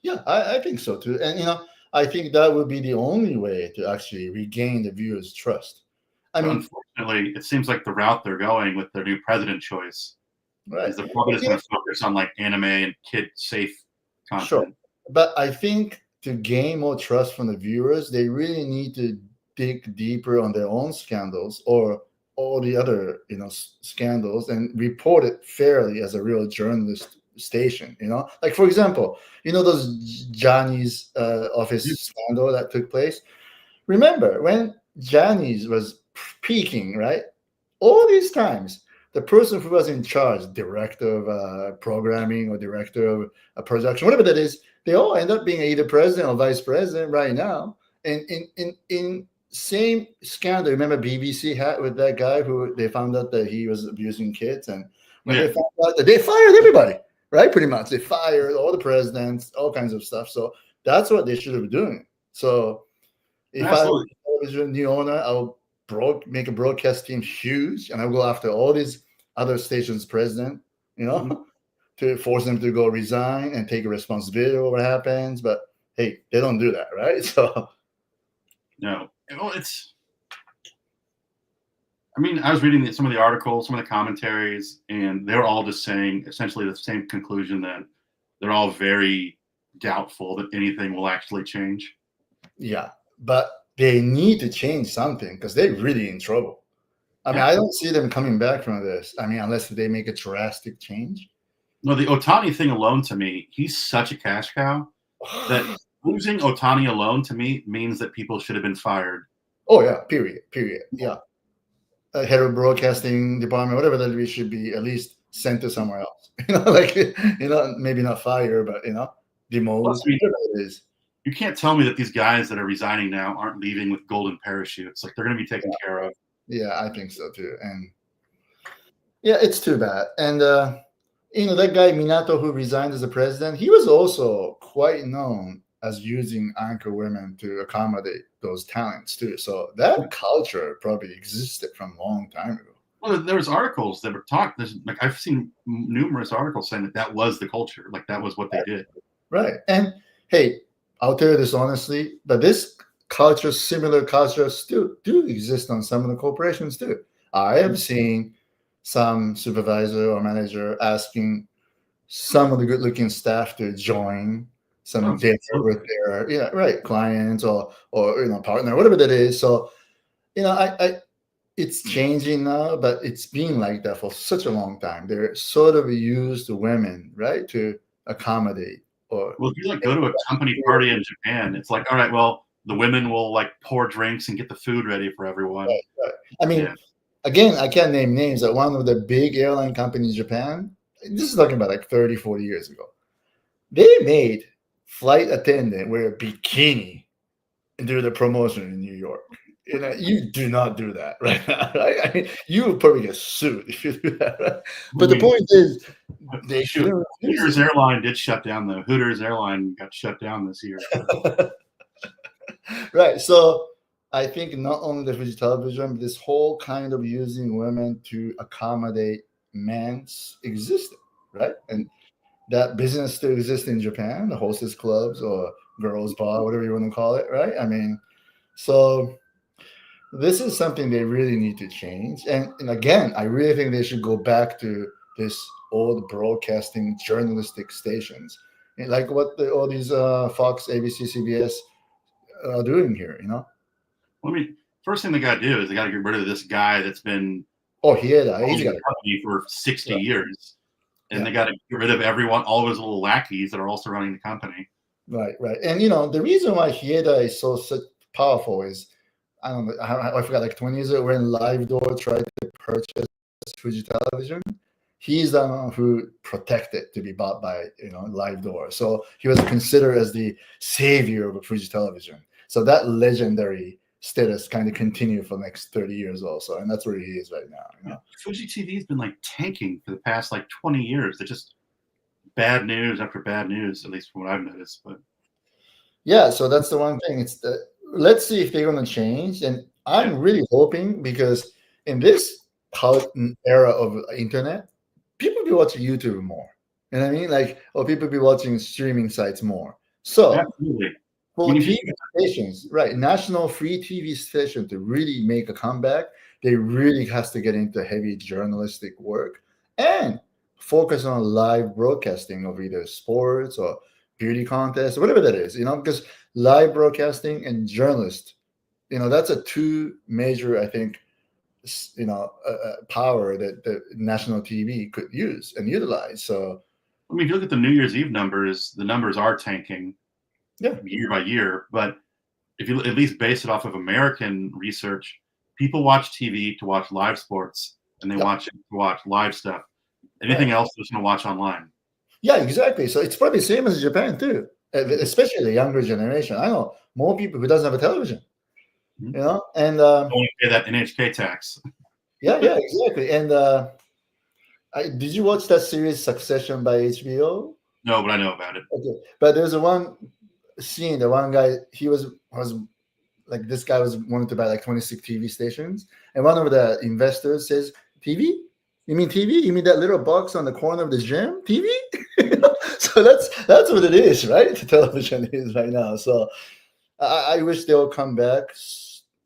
Yeah, I think so too. And, you know, I think that would be the only way to actually regain the viewers' trust. I mean, unfortunately, it seems like the route they're going with their new president choice right. is they're probably just going to focus on like anime and kid safe content. Sure. But I think to gain more trust from the viewers, they really need to dig deeper on their own scandals or all the other, scandals and report it fairly as a real journalist station, Like, for example, those Johnny's office scandal that took place? Remember when Johnny's was peaking, right? All these times, the person who was in charge, director of programming or director of production, whatever that is, they all end up being either president or vice president right now. And in same scandal, remember BBC had with that guy who they found out that he was abusing kids, and when they found out that they fired everybody, right? Pretty much, they fired all the presidents, all kinds of stuff. So that's what they should have been doing. So if I was a new owner, I'll make a broadcast team huge, and I'll go after all these other stations' president, to force them to go resign and take a responsibility for what happens. But hey, they don't do that, right? So no, well, I mean, I was reading some of the articles, some of the commentaries, and they're all just saying essentially the same conclusion, that they're all very doubtful that anything will actually change. Yeah, but they need to change something because they're really in trouble. I mean, I don't see them coming back from this. I mean, unless they make a drastic change. No, the Otani thing alone, to me, he's such a cash cow that losing Otani alone, to me, means that people should have been fired. Oh, yeah, period. Yeah. Head of broadcasting department, whatever that we should be, at least sent to somewhere else. Maybe not fire, but, demote, whatever it is. You can't tell me that these guys that are resigning now aren't leaving with golden parachutes. Like, they're going to be taken care of. Yeah, I think so too. And yeah, it's too bad. And that guy Minato who resigned as the president, he was also quite known as using anchor women to accommodate those talents too. So that culture probably existed from a long time ago. Well, there was articles that were talked. Like, I've seen numerous articles saying that was the culture. Like, that was what they did. Right. And hey, I'll tell you this honestly, but this culture, similar cultures still do exist on some of the corporations too. I have seen some supervisor or manager asking some of the good-looking staff to join some dinner with their clients or partner, whatever that is. So it's changing now, but it's been like that for such a long time. They're sort of used women, right, to accommodate. Well, if you go to a company party in Japan, it's like, all right, well, the women will pour drinks and get the food ready for everyone. Right. I mean, again, I can't name names, but one of the big airline companies in Japan, this is talking about like 30, 40 years ago, they made flight attendant wear a bikini and do the promotion in New York. You do not do that right now, right? I mean, you would probably get sued if you do that, right? But the point is, they should. Hooters Airline did shut down, though. Hooters Airline got shut down this year. Right. So I think not only the Fuji Television, but this whole kind of using women to accommodate men's existed, right? And that business still exists in Japan, the hostess clubs or girls bar, whatever you want to call it, right? I mean, so this is something they really need to change. And again, I really think they should go back to this old broadcasting journalistic stations, like what all these Fox, ABC, CBS are doing here, first thing they got to do is they got to get rid of this guy that's been he's got company for 60 years, and they got to get rid of all of his little lackeys that are also running the company. Right. And the reason why Hirata is so powerful is, I don't know, I forgot, like 20 years ago when Live Door tried to purchase Fuji Television, he's the one who protected to be bought by Live Door. So he was considered as the savior of Fuji Television. So that legendary status kind of continued for the next 30 years also, and that's where he is right now. Fuji TV has been tanking for the past 20 years. They're just bad news after bad news, at least from what I've noticed. But yeah, so that's the one thing. Let's see if they're going to change, and I'm really hoping, because in this era of internet, people be watching YouTube more. You know what I mean? Or people be watching streaming sites more. So absolutely. For TV stations, right, national free TV station to really make a comeback, they really has to get into heavy journalistic work and focus on live broadcasting of either sports or beauty contests, whatever that is, because live broadcasting and journalist, that's a two major, I think, power that the national TV could use and utilize. So, I mean, if you look at the New Year's Eve numbers, the numbers are tanking year by year. But if you at least base it off of American research, people watch TV to watch live sports, and they watch it to watch live stuff. Anything else, they're just going to watch online. Yeah, exactly. So it's probably the same as Japan too, especially the younger generation. I know more people who doesn't have a television, and only pay that NHK tax. Yeah, exactly. And did you watch that series Succession by HBO? No, but I know about it. Okay, but there's a one scene. The one guy, he was like, this guy was wanted to buy like 26 TV stations, and one of the investors says, "TV? You mean TV? You mean that little box on the corner of the gym? TV?" So that's what it is, right? The television is right now. So I wish they'll come back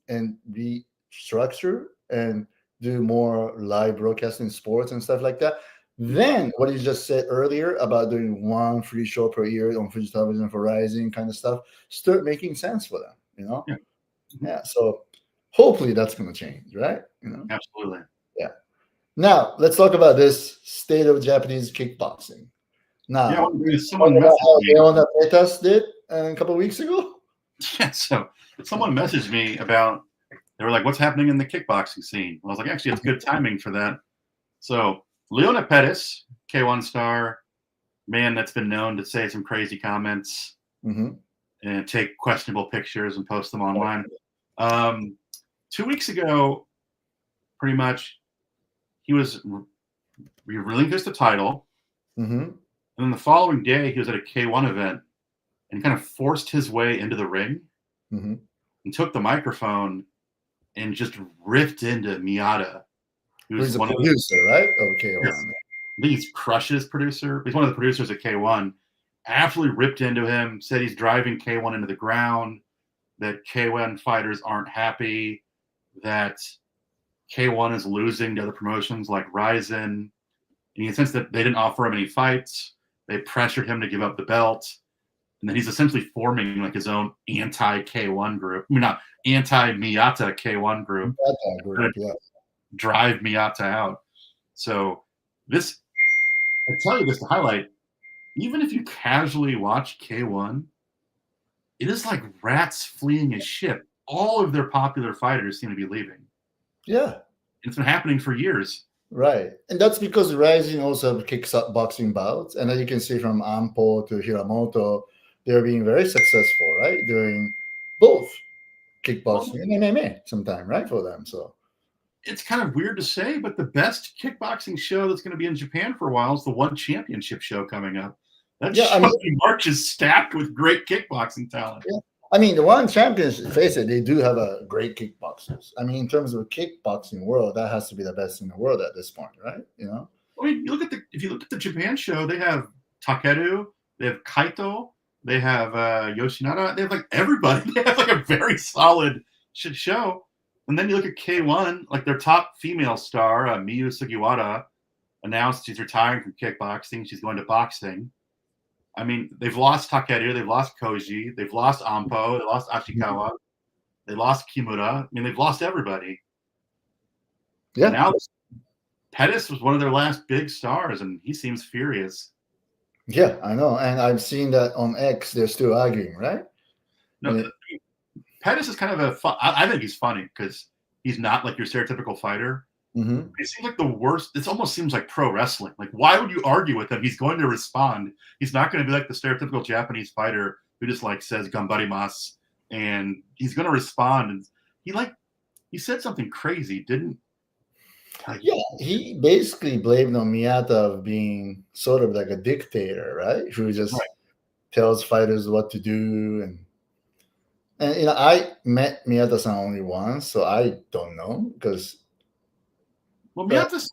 and restructure and do more live broadcasting sports and stuff like that. Then what you just said earlier about doing one free show per year on Fuji Television for RIZIN kind of stuff start making sense for them, Yeah. So hopefully that's going to change, right? Absolutely. Yeah. Now let's talk about this state of Japanese kickboxing. Now, someone messaged me. Leona Petas did a couple of weeks ago. Yeah. So someone messaged me about. They were like, "What's happening in the kickboxing scene?" I was like, "Actually, it's good timing for that." So Leona Pettis, K1 star, man that's been known to say some crazy comments and take questionable pictures and post them online. 2 weeks ago, pretty much, he relinquished the title. And then the following day, he was at a K1 event and kind of forced his way into the ring and took the microphone and just ripped into Miyata, who's the producer, right? Of K1. Yes. I think he's Crush's producer. He's one of the producers at K1. Absolutely ripped into him, said he's driving K1 into the ground, that K1 fighters aren't happy, that K1 is losing to other promotions like RIZIN. In the sense that they didn't offer him any fights, they pressured him to give up the belt. And then he's essentially forming like his own anti-K1 group. I mean, not anti-Miyata K1 group. Drive Miyata out. So this, I tell you this to highlight, even if you casually watch K1, it is like rats fleeing a ship. All of their popular fighters seem to be leaving. Yeah. It's been happening for years. Right. And that's because RIZIN also have kickboxing bouts. And as you can see from Ampo to Hiramoto, they're being very successful, right? Doing both kickboxing and MMA sometime, right? For them. So it's kind of weird to say, but the best kickboxing show that's going to be in Japan for a while is the One Championship show coming up. That show in March is stacked with great kickboxing talent. Yeah. I mean, the One Championship, face it, they do have a great kickboxers. I mean, in terms of kickboxing world, that has to be the best in the world at this point, right? I mean, if you look at the Japan show, they have Takeru, they have Kaito, they have Yoshinada, they have like everybody. They have like a very solid show. And then you look at K1, like their top female star, Miyu Sugiwara, announced she's retiring from kickboxing. She's going to boxing. I mean, they've lost Takeru, they've lost Koji, they've lost Ampo, they lost Ashikawa, they lost Kimura. I mean, they've lost everybody. Yeah. And now Pettis was one of their last big stars, and he seems furious. Yeah, I know. And I've seen that on X, they're still arguing, right? No, Pettis is kind of I think he's funny because he's not like your stereotypical fighter. He seems like the worst. It almost seems like pro wrestling. Like, why would you argue with him? He's going to respond. He's not going to be like the stereotypical Japanese fighter who just like says "gambarimasu" and he's going to respond. And he said something crazy, didn't? Yeah, he basically blamed on Miyata of being sort of like a dictator, right? Who just tells fighters what to do, and I met Miyata-san only once, so I don't know because. Well, Miyata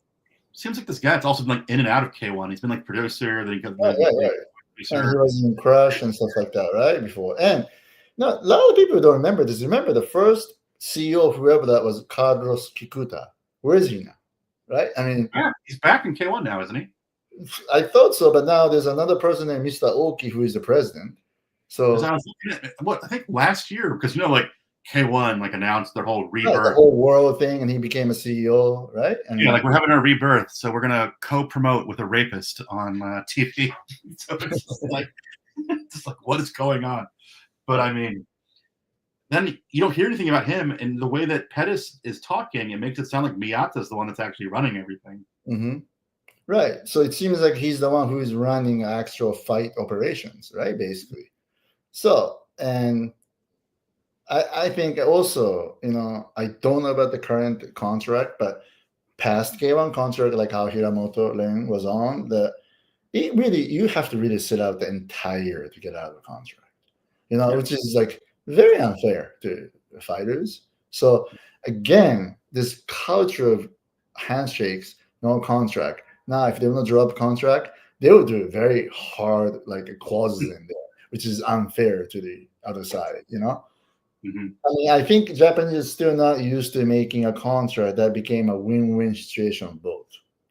seems like this guy that's also been like in and out of K1. He's been like producer, then he got and he was in Crush and stuff like that, right? Before, and no, a lot of people don't remember this. Remember the first CEO of whoever that was, Carlos Kikuta. Where is he now? Right? I mean, Yeah, he's back in K1 now, isn't he? I thought so, but now there's another person named Mr. Oki who is the president. Because So I was looking at what I think last year, because like K1 like announced their whole right, the rebirth. whole world thing, and he became a CEO, right? I mean, Yeah, like we're having our rebirth, so we're gonna co-promote with a rapist on TV. So it's just like what is going on? But I mean, then you don't hear anything about him, and the way that Pettis is talking, it makes it sound like Miyata's the one that's actually running everything. mm-hmm. Right. So it seems like he's the one who is running actual fight operations, right? Basically. So, and I think also, I don't know about the current contract, but past K1 contract, like how Hiramoto Ren was on, you have to really sit out the entire to get out of the contract, which is like very unfair to the fighters. So again, this culture of handshakes, no contract. Now, if they want to drop contract, they will do very hard like clauses in there, which is unfair to the other side. Mm-hmm. I mean, I think Japanese is still not used to making a contract that became a win-win situation on both.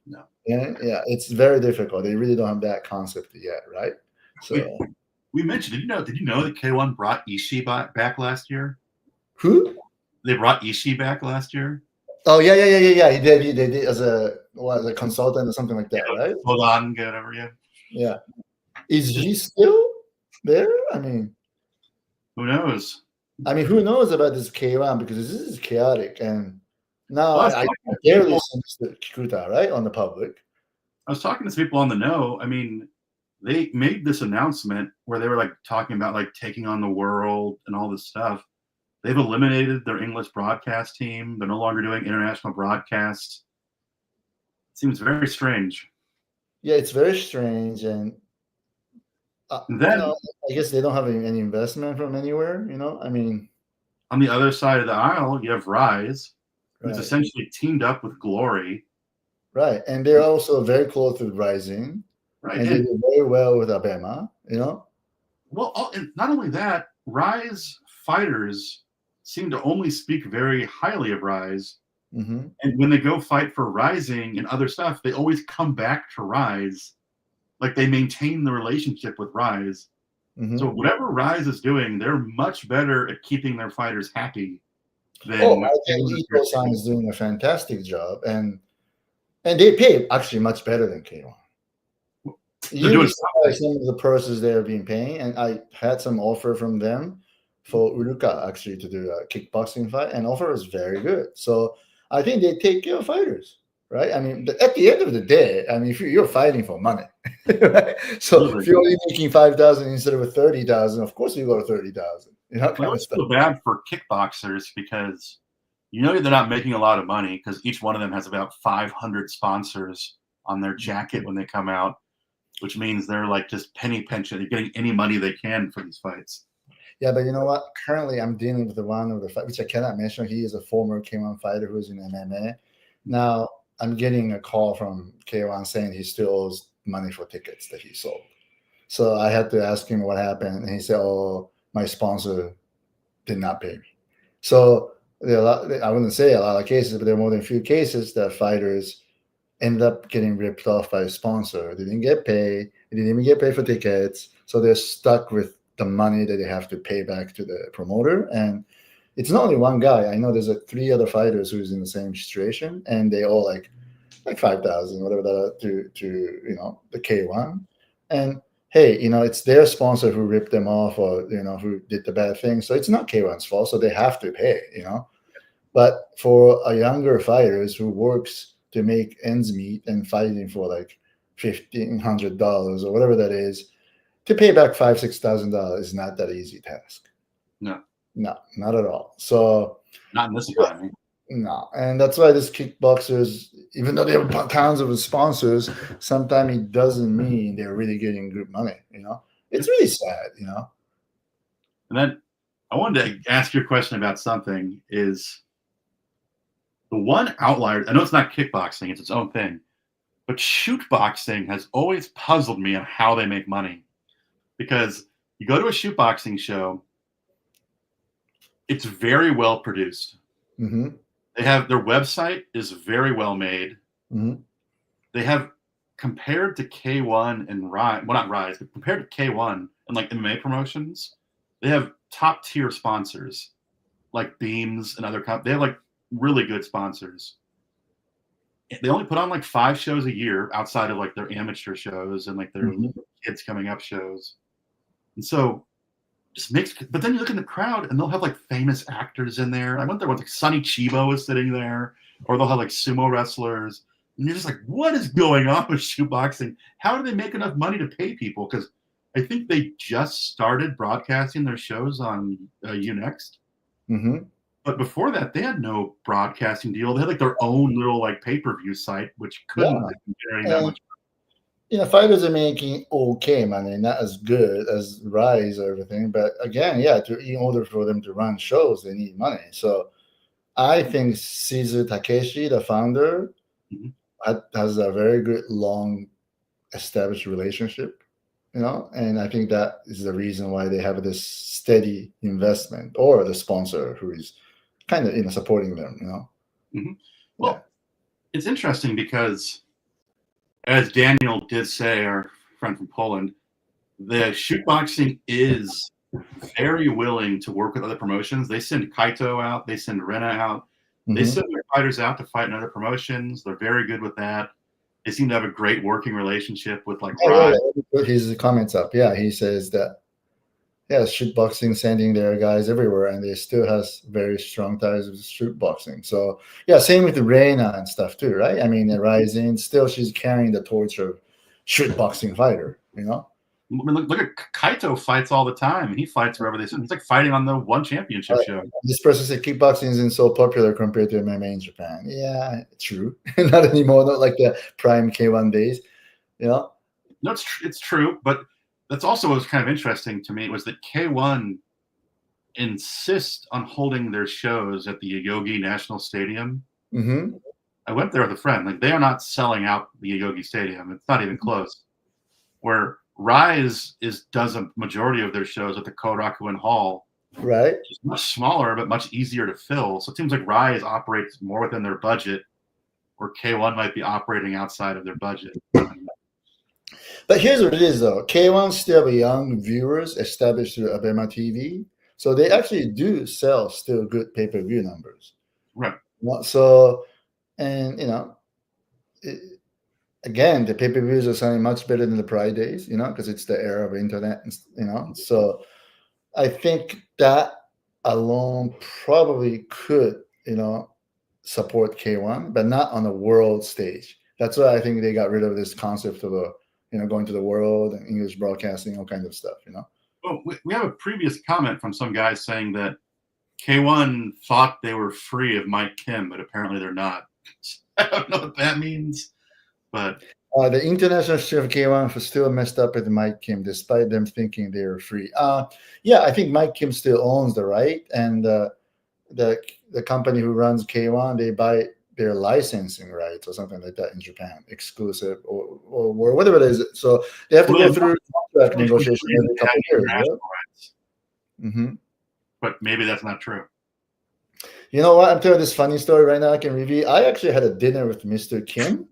No. Yeah, it's very difficult. They really don't have that concept yet, right? So we mentioned. Did you know that K1 brought Ishii back last year? Who? They brought Ishii back last year. Oh yeah. He did as a consultant or something like that, right? Hold on, whatever. Yeah. Yeah. Is he still there? I mean, who knows? Who knows about this K1 because this is chaotic, and now Well, I barely see Mr. Kikuta right on the public. I was talking to some people on the know. I mean, they made this announcement where they were like talking about like taking on the world and all this stuff. They've eliminated their English broadcast team. They're no longer doing international broadcasts. Seems very strange. Yeah, it's very strange, and then I guess they don't have any investment from anywhere. I mean, on the other side of the aisle, you have Rise, who's right. essentially teamed up with Glory. Right, and they're also very close with RIZIN. Right, and they do very well with Abema. Well, and not only that, Rise fighters seem to only speak very highly of Rise. Mm-hmm. And when they go fight for Rising and other stuff, they always come back to Rise. Like they maintain the relationship with Rise. Mm-hmm. So whatever Rise is doing, they're much better at keeping their fighters happy than. I think Ito-san is doing a fantastic job, and they pay actually much better than K1. They're doing some of the purses they are being paying, and I had some offer from them for Uruka actually to do a kickboxing fight, and offer was very good. So I think they take care of fighters, right? I mean, at the end of the day, if you're fighting for money, right? So if you're only making 5,000 instead of 30,000, of course you go to 30,000. I feel bad for kickboxers because they're not making a lot of money because each one of them has about 500 sponsors on their jacket when they come out, which means they're like just penny pinching. They're getting any money they can for these fights. Yeah, but you know what? Currently, I'm dealing with one of the fight, which I cannot mention. He is a former K1 fighter who's in MMA. Now, I'm getting a call from K1 saying he still owes money for tickets that he sold. So I had to ask him what happened, and he said, "Oh, my sponsor did not pay me." So there are I wouldn't say a lot of cases, but there are more than a few cases that fighters end up getting ripped off by a sponsor. They didn't get paid. They didn't even get paid for tickets. So they're stuck with the money that they have to pay back to the promoter. And it's not only one guy. I know there's 3 other fighters who's in the same situation, and they all like 5,000, whatever that to the K1. And hey, it's their sponsor who ripped them off or who did the bad thing. So it's not K1's fault. So they have to pay. But for a younger fighters who works to make ends meet and fighting for like $1,500 or whatever that is, to pay back $5,000-6,000 is not that easy task. No, not at all. So not in this economy. No, and that's why this kickboxers, even though they have tons of sponsors, sometimes it doesn't mean they're really getting good money. It's really sad. And then I wanted to ask you a question about something. Is the one outlier? I know it's not kickboxing; it's its own thing. But shoot boxing has always puzzled me on how they make money. Because you go to a shoot boxing show, It's very well produced. Mm-hmm. They have their website is very well made. Mm-hmm. They have compared to K1 and Rise, well not Rise, but compared to K1 and like MMA promotions, they have top tier sponsors like Beams and other they have like really good sponsors. They only put on like 5 shows a year outside of like their amateur shows and like their kids coming up shows. And so just makes, but then you look in the crowd and they'll have like famous actors in there. I went there once, like Sonny Chiba was sitting there, or they'll have like sumo wrestlers. And you're just like, what is going on with shoot boxing? How do they make enough money to pay people? Because I think they just started broadcasting their shows on Unext. Mm-hmm. But before that, they had no broadcasting deal. They had like their own little like pay-per-view site, which couldn't have been generating that much. You know, fighters are making okay money, not as good as Rise or everything. But again, yeah, in order for them to run shows, they need money. So I think Shizu Takeshi, the founder, has a very good, long established relationship, you know, and I think that is the reason why they have this steady investment, or the sponsor who is kind of, supporting them, you know. Well, it's interesting because, as Daniel did say, our friend from Poland, the shoot boxing is very willing to work with other promotions. They send Kaito out, they send Rena out, they send their fighters out to fight in other promotions. They're very good with that. They seem to have a great working relationship with like Rise. Yeah. Put his comments up. Yeah, he says that shoot boxing sending their guys everywhere, and they still has very strong ties with shoot boxing. So yeah, same with Reina and stuff too, right? I mean, RIZIN, still she's carrying the torch of shoot boxing fighter, you know. I mean, look at Kaito fights all the time. He fights wherever they send. He's like fighting on the one championship show. This person said kickboxing isn't so popular compared to MMA in Japan. Yeah, true. Not anymore. Not like the prime K1 days, you know. No, it's true, but that's also what was kind of interesting to me was that K1 insists on holding their shows at the Yoyogi National Stadium. I went there with a friend. Like, they are not selling out the Yoyogi Stadium. It's not even close. Where Rise does a majority of their shows at the Korakuen Hall. Right. It's much smaller, but much easier to fill. So it seems like Rise operates more within their budget, where K1 might be operating outside of their budget. But here's what it is, though. K1 still have young viewers established through Abema TV. So they actually do sell still good pay-per-view numbers. Right. So, and, again, the pay-per-views are selling much better than the Pride days, because it's the era of internet, So I think that alone probably could, support K1, but not on the world stage. That's why I think they got rid of this concept of going to the world and English broadcasting, all kinds of stuff, Well, we have a previous comment from some guys saying that K1 thought they were free of Mike Kim, but apparently they're not. I don't know what that means, but the international share of K1 was still messed up with Mike Kim, despite them thinking they were free. Yeah, I think Mike Kim still owns the right, and the company who runs K1, they buy their licensing rights or something like that in Japan, exclusive or whatever it is. So they have to go through contract negotiation every couple of years. But maybe that's not true. You know what? I'm telling this funny story right now. I can review. I actually had a dinner with Mr. Kim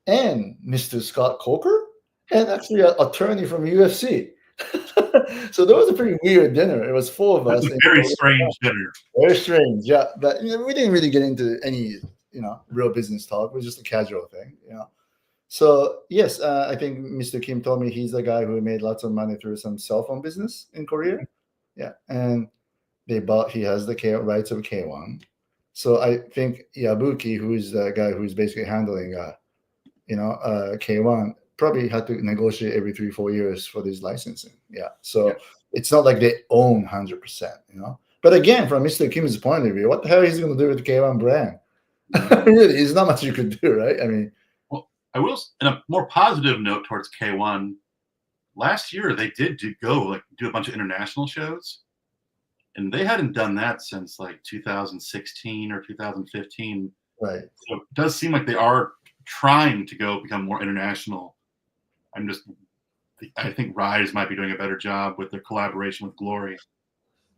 and Mr. Scott Coker, and actually an attorney from UFC. So that was a pretty weird dinner. It was full of us. It was a very strange dinner. Very strange, yeah. But we didn't really get into any, real business talk. It was just a casual thing, So yes, I think Mr. Kim told me he's the guy who made lots of money through some cell phone business in Korea. Yeah, and he has the rights of K1. So I think Yabuki, who is the guy who's basically handling, K1, probably had to negotiate every 3-4 years for this licensing. Yeah. So it's not like they own 100%, But again, from Mr. Kim's point of view, what the hell is he going to do with the K1 brand? Really, there's not much you could do, right? I mean, well, I will, in a more positive note towards K1, last year they did do a bunch of international shows, and they hadn't done that since like 2016 or 2015. Right. So it does seem like they are trying to become more international. I think Rise might be doing a better job with their collaboration with Glory.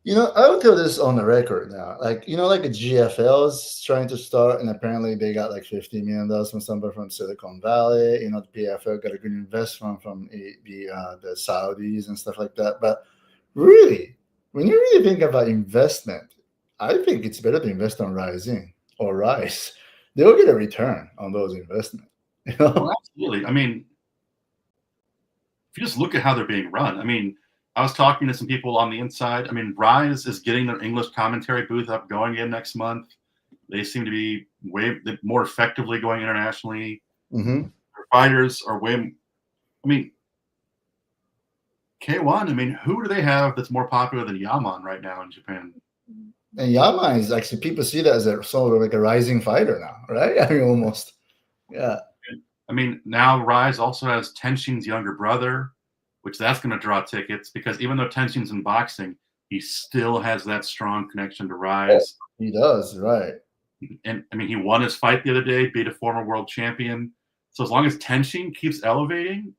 I will tell this on the record now. Like, like a GFL is trying to start, and apparently they got like $50 million from somebody from Silicon Valley. The PFL got a good investment from the Saudis and stuff like that. But really, when you really think about investment, I think it's better to invest on RIZIN or Rise. They'll get a return on those investments. Well, absolutely. I mean, if you just look at how they're being run, I mean, I was talking to some people on the inside. I mean, Rise is getting their English commentary booth up going in next month. They seem to be way more effectively going internationally. Mm-hmm. Their fighters are way. I mean, K1. I mean, who do they have that's more popular than Yaman right now in Japan? And Yaman is actually, people see that as a sort of like a rising fighter now, right? I mean, almost. Yeah. I mean, now Rise also has Tenshin's younger brother, which that's going to draw tickets because even though Tenshin's in boxing, he still has that strong connection to Rise. He does, right. And I mean, he won his fight the other day, beat a former world champion. So as long as Tenshin keeps elevating,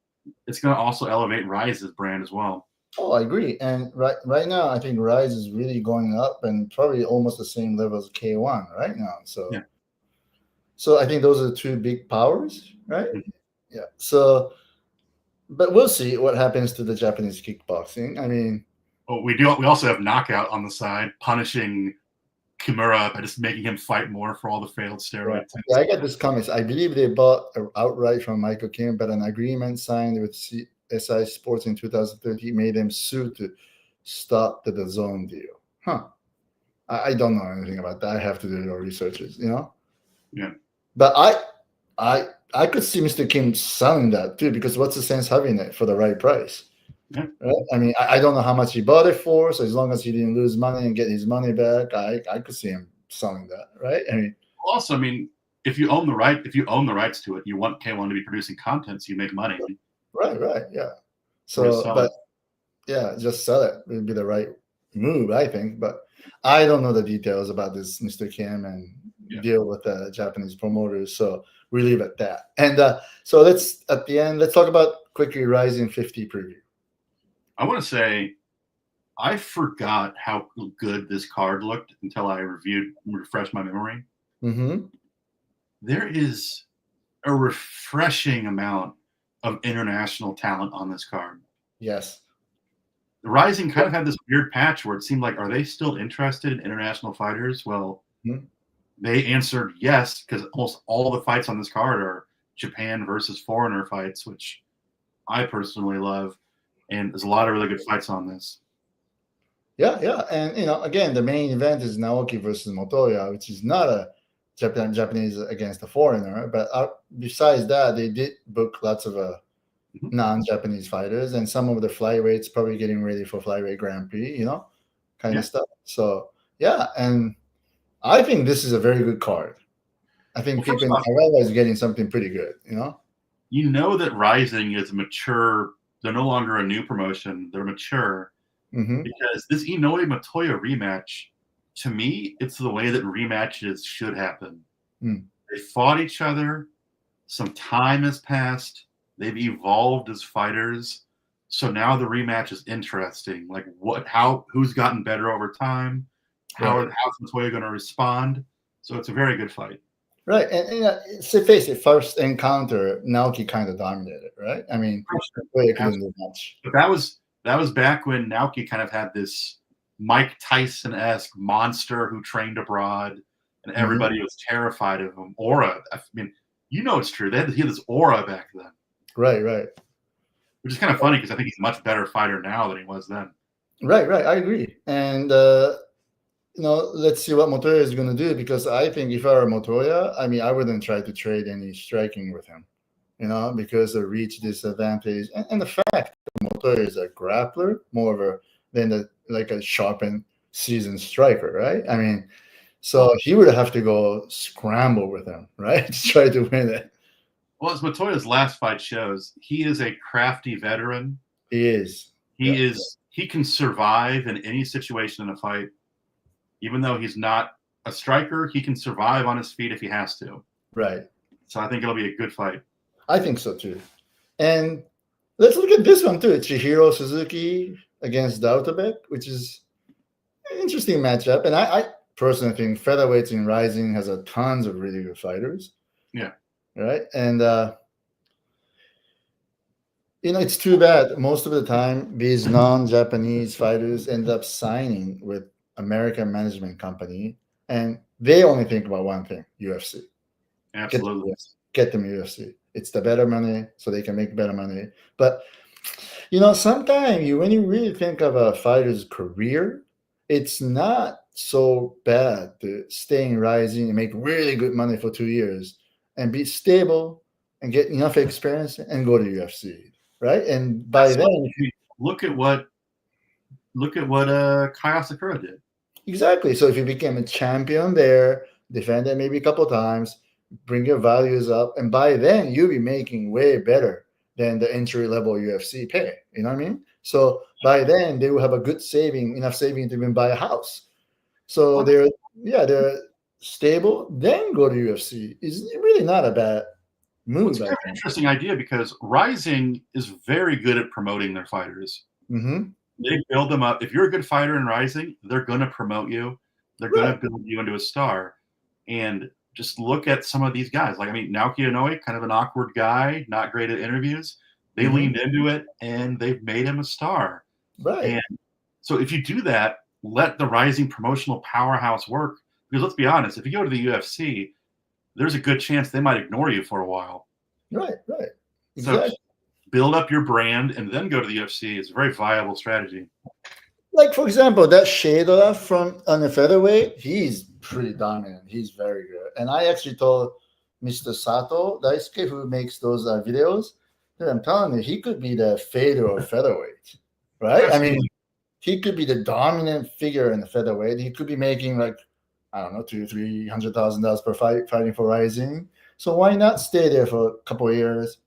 it's going to also elevate Rise's brand as well. Oh, I agree. And right now, I think Rise is really going up and probably almost the same level as K1 right now. So, Yeah. So I think those are the two big powers, right? Mhm. Yeah. So, but we'll see what happens to the Japanese kickboxing. I mean, well, we also have Knockout on the side, punishing Kimura by just making him fight more for all the failed steroid tests. Yeah, I got this comments. I believe they bought outright from Michael Kim, but an agreement signed with SI Sports in 2013 made them sue to stop the DAZN deal. Huh. I don't know anything about that. I have to do your researches, Yeah. But I could see Mr. Kim selling that too, because what's the sense having it for the right price? Yeah. Right? I mean, I don't know how much he bought it for, so as long as he didn't lose money and get his money back, I could see him selling that, right? I mean, also, I mean, if you own the rights to it, you want K1 to be producing content, so you make money. Right, yeah. So, but yeah, just sell it would be the right move, I think. But I don't know the details about this Mr. Kim and deal with the Japanese promoters, so we leave it at that. And so let's talk about quickly RIZIN 50 preview. I want to say I forgot how good this card looked until I refreshed my memory. Mm-hmm. There is a refreshing amount of international talent on this card. Yes. The RIZIN kind of had this weird patch where it seemed like, are they still interested in international fighters? Well, they answered yes, because almost all the fights on this card are Japan versus foreigner fights, which I personally love. And there's a lot of really good fights on this. Yeah. And, again, the main event is Naoki versus Motoya, which is not a Japanese against a foreigner. But besides that, they did book lots of non-Japanese fighters, and some of the flyweights probably getting ready for flyweight Grand Prix, kind of stuff. So, yeah. And I think this is a very good card. I think people in Hirata is getting something pretty good, You know that RIZIN is mature. They're no longer a new promotion. They're mature. Because this Inoue Matoya rematch, to me, it's the way that rematches should happen. They fought each other. Some time has passed. They've evolved as fighters. So now the rematch is interesting. Like who's gotten better over time? How's Matoya going to respond? So it's a very good fight. Right. And face it, first encounter, Naoki kind of dominated, right? I mean, couldn't do much. But that was back when Naoki kind of had this Mike Tyson-esque monster who trained abroad, and everybody was terrified of him. Aura. I mean, it's true. He had this aura back then. Right. Which is kind of funny because I think he's a much better fighter now than he was then. Right. I agree. And, let's see what Motoya is going to do, because I think if I were Motoya, I mean, I wouldn't try to trade any striking with him, because of reach disadvantage. And the fact that Motoya is a grappler more than a sharpened seasoned striker, right? I mean, so he would have to go scramble with him, right? To try to win it. Well, as Matoya's last fight shows, he is a crafty veteran. He is. He can survive in any situation in a fight. Even though he's not a striker, he can survive on his feet if he has to. Right. So I think it'll be a good fight. I think so too. And let's look at this one too. Chihiro Suzuki against Dautobek, which is interesting matchup. And I personally think featherweights in RIZIN has a tons of really good fighters. Yeah. Right. And it's too bad. Most of the time, these non-Japanese fighters end up signing with American management company, and they only think about one thing: UFC. Absolutely. Get them UFC. It's the better money, so they can make better money. But sometimes when you really think of a fighter's career, it's not so bad to stay in RIZIN and make really good money for 2 years and be stable and get enough experience and go to UFC, right? And by then, look at what Kyle Sakura did. Exactly. So if you became a champion there, defend it maybe a couple times, bring your values up, and by then you'll be making way better than the entry level UFC pay. You know what I mean? So by then they will have a good enough saving to even buy a house. So they're stable, then go to UFC. Is really not a bad move. It's a very interesting idea because RIZIN is very good at promoting their fighters. Mm-hmm. They build them up. If you're a good fighter in RIZIN, they're going to promote you. They're going to build you into a star. And just look at some of these guys. Like, I mean, Naoki Inoue, kind of an awkward guy, not great at interviews. They leaned into it, and they've made him a star. Right. And so if you do that, let the RIZIN promotional powerhouse work. Because let's be honest, if you go to the UFC, there's a good chance they might ignore you for a while. Right. Exactly. So build up your brand and then go to the UFC. It's a very viable strategy. Like, for example, that Shadowla on the featherweight, he's pretty dominant. He's very good. And I actually told Mr. Sato Daisuke, who makes those videos, that I'm telling you, he could be the Fedor of featherweight, right? Absolutely. I mean, he could be the dominant figure in the featherweight. He could be making like, I don't know, $200,000-$300,000 per fight fighting for RIZIN. So why not stay there for a couple of years,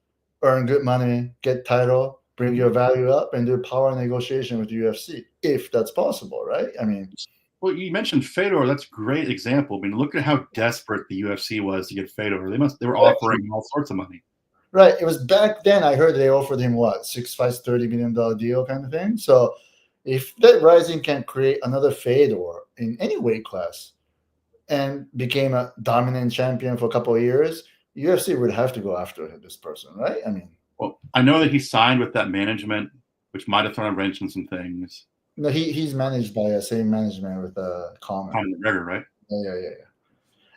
earn good money, get title, bring your value up, and do power negotiation with the UFC, if that's possible, right? I mean, well, you mentioned Fedor. That's a great example. I mean, look at how desperate the UFC was to get Fedor. They were offering all sorts of money. Right. It was back then. I heard they offered him what, 6 fights, $30 million deal kind of thing. So if that RIZIN can create another Fedor in any weight class and became a dominant champion for a couple of years, UFC would have to go after this person, right? I mean, well, I know that he signed with that management, which might have thrown a wrench in some things. No, he's managed by the same management with Conor McGregor, right?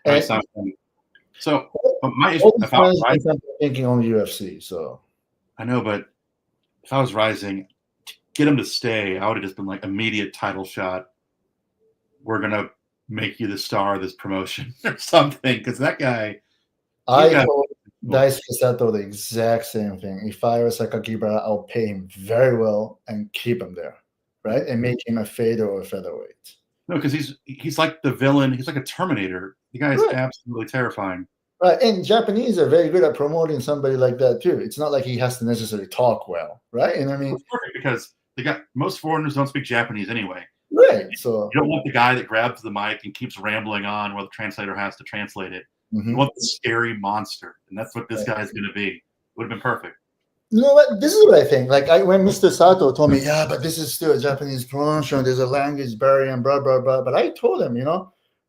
Yeah. So, but my issue, if I was RIZIN, thinking on UFC. So I know, but if I was RIZIN, get him to stay, I would have just been like immediate title shot. We're gonna make you the star of this promotion or something, because that guy. I told Daisuke Sato the exact same thing. If I was Sakakibara, I'll pay him very well and keep him there, right? And make him a Fedor or featherweight. No, because he's like the villain. He's like a Terminator. The guy is absolutely terrifying. Right, and Japanese are very good at promoting somebody like that too. It's not like he has to necessarily talk well, right? And I mean, it's perfect because most foreigners don't speak Japanese anyway. Right. So you don't want the guy that grabs the mic and keeps rambling on while the translator has to translate it. You want the scary monster, and that's what this guy's going to be. Would have been perfect. You know what? This is what I think. Like when Mr. Sato told me, yeah, but this is still a Japanese promotion. There's a language barrier and blah, blah, blah. But I told him,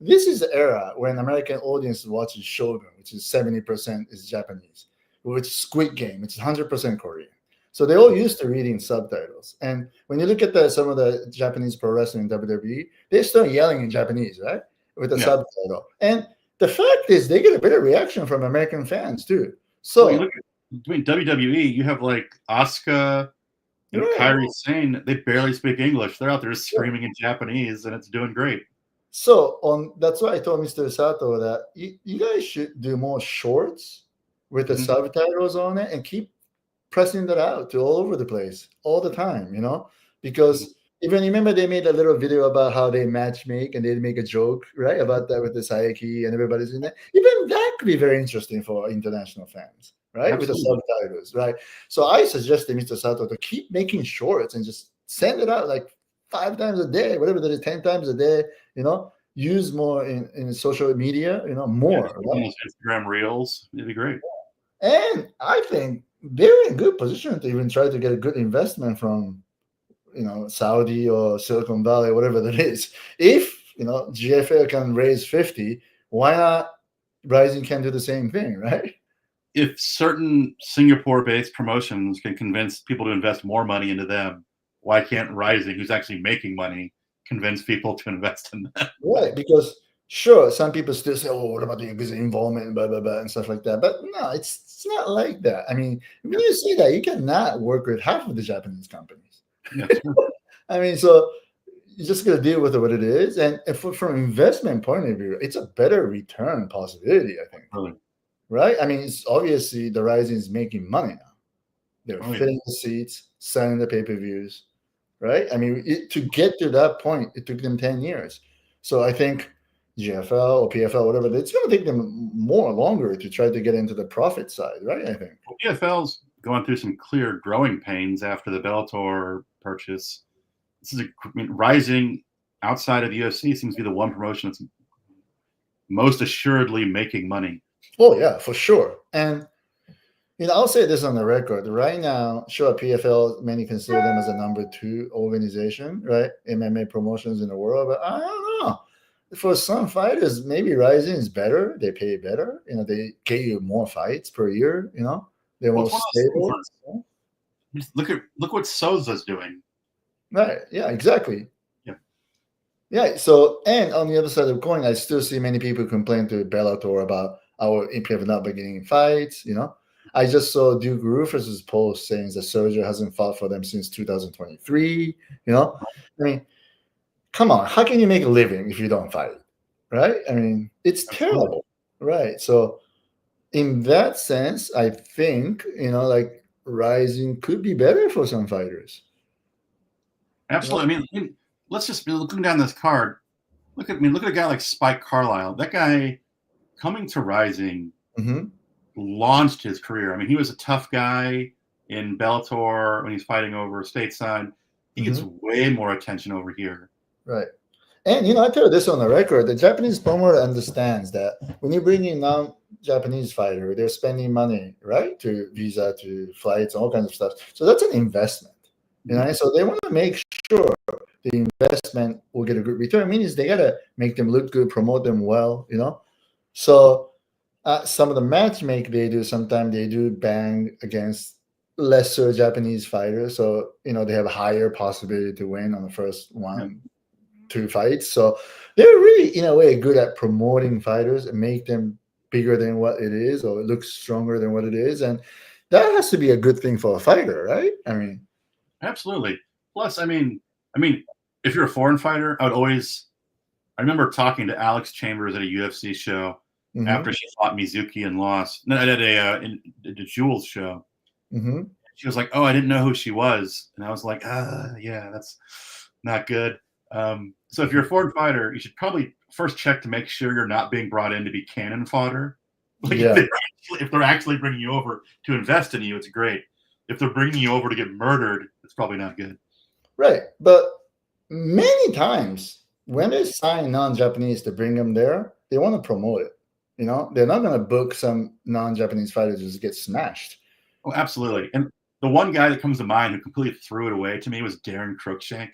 this is the era when American audience watches Shogun, which is 70% is Japanese, which is Squid Game, which is 100% Korean. So they're all used to reading subtitles. And when you look at some of the Japanese pro wrestling WWE, they start yelling in Japanese, right? With the subtitle. And the fact is they get a better reaction from American fans too. So you look at WWE, you have like Asuka, Kairi Sane, they barely speak English. They're out there screaming in Japanese, and it's doing great. So that's why I told Mr. Sato that you guys should do more shorts with the subtitles on it and keep pressing that out to all over the place all the time, because even remember they made a little video about how they match make and they make a joke, right, about that with the Saiki and everybody's in there. Even that could be very interesting for international fans, right? Absolutely. With the subtitles, right? So I suggested Mr. Sato to keep making shorts and just send it out like 5 times a day, whatever that is, 10 times a day, use more in social media, more. Right? Instagram Reels, it'd be great. And I think they're in a good position to even try to get a good investment from Saudi or Silicon Valley, whatever that is. If GFL can raise 50, why not RIZIN can do the same thing, right? If certain Singapore-based promotions can convince people to invest more money into them, why can't RIZIN, who's actually making money, convince people to invest in them? Right, because sure, some people still say, "Oh, what about the business involvement, blah blah blah," and stuff like that. But no, it's not like that. I mean, when you say that, you cannot work with half of the Japanese companies. Yeah. I mean, so you just got to deal with it what it is, and from investment point of view, it's a better return possibility, I think. Really? Right? I mean, it's obviously the RIZIN is making money now. They're Oh, yeah. filling the seats, selling the pay-per-views, right? I mean, to get to that point, it took them 10 years. So I think GFL or PFL, whatever, it's going to take them more longer to try to get into the profit side, right? I think. Well, PFL's going through some clear growing pains after the Bellator purchase. RIZIN outside of the UFC seems to be the one promotion that's most assuredly making money. Oh, yeah, for sure. And I'll say this on the record. Right now, sure, PFL, many consider them as a number 2 organization, right? MMA promotions in the world, but I don't know. For some fighters, maybe RIZIN is better. They pay better. They get you more fights per year. They're more stable. Look what Souza's doing. Right. Yeah, exactly. Yeah. Yeah. So, and on the other side of the coin, I still see many people complain to Bellator about our IPF not beginning fights. I just saw Duke Rufus's post saying that Sergio hasn't fought for them since 2023. I mean, come on, how can you make a living if you don't fight? Right? I mean, it's terrible. Right. So in that sense, I think, like RIZIN could be better for some fighters. Absolutely. I mean, let's just be looking down this card. Look at a guy like Spike Carlisle. That guy coming to RIZIN launched his career. I mean, he was a tough guy in Bellator when he's fighting over stateside. He gets way more attention over here. Right. And, I tell you this on the record, the Japanese promoter understands that when you bring in non-Japanese fighter, they're spending money, right, to visa, to flights, all kinds of stuff. So that's an investment, So they want to make sure the investment will get a good return. Means they got to make them look good, promote them well, So some of the matchmaking they do, sometimes they do bang against lesser Japanese fighters. So, they have a higher possibility to win on the first one. 2 fights. So they're really, in a way, good at promoting fighters and make them bigger than what it is, or it looks stronger than what it is. And that has to be a good thing for a fighter, right? I mean, absolutely. Plus, I mean, if you're a foreign fighter, I remember talking to Alex Chambers at a UFC show after she fought Mizuki and lost. No, at a Jules show. She was like, "Oh, I didn't know who she was," and I was like, yeah, that's not good." So if you're a foreign fighter, you should probably first check to make sure you're not being brought in to be cannon fodder. If they're actually bringing you over to invest in you, it's great. If they're bringing you over to get murdered, it's probably not good. Right. But many times when they sign non-Japanese to bring them there, they want to promote it. They're not going to book some non-Japanese fighters just get smashed. Oh, absolutely. And the one guy that comes to mind who completely threw it away to me was Darren Cruikshank.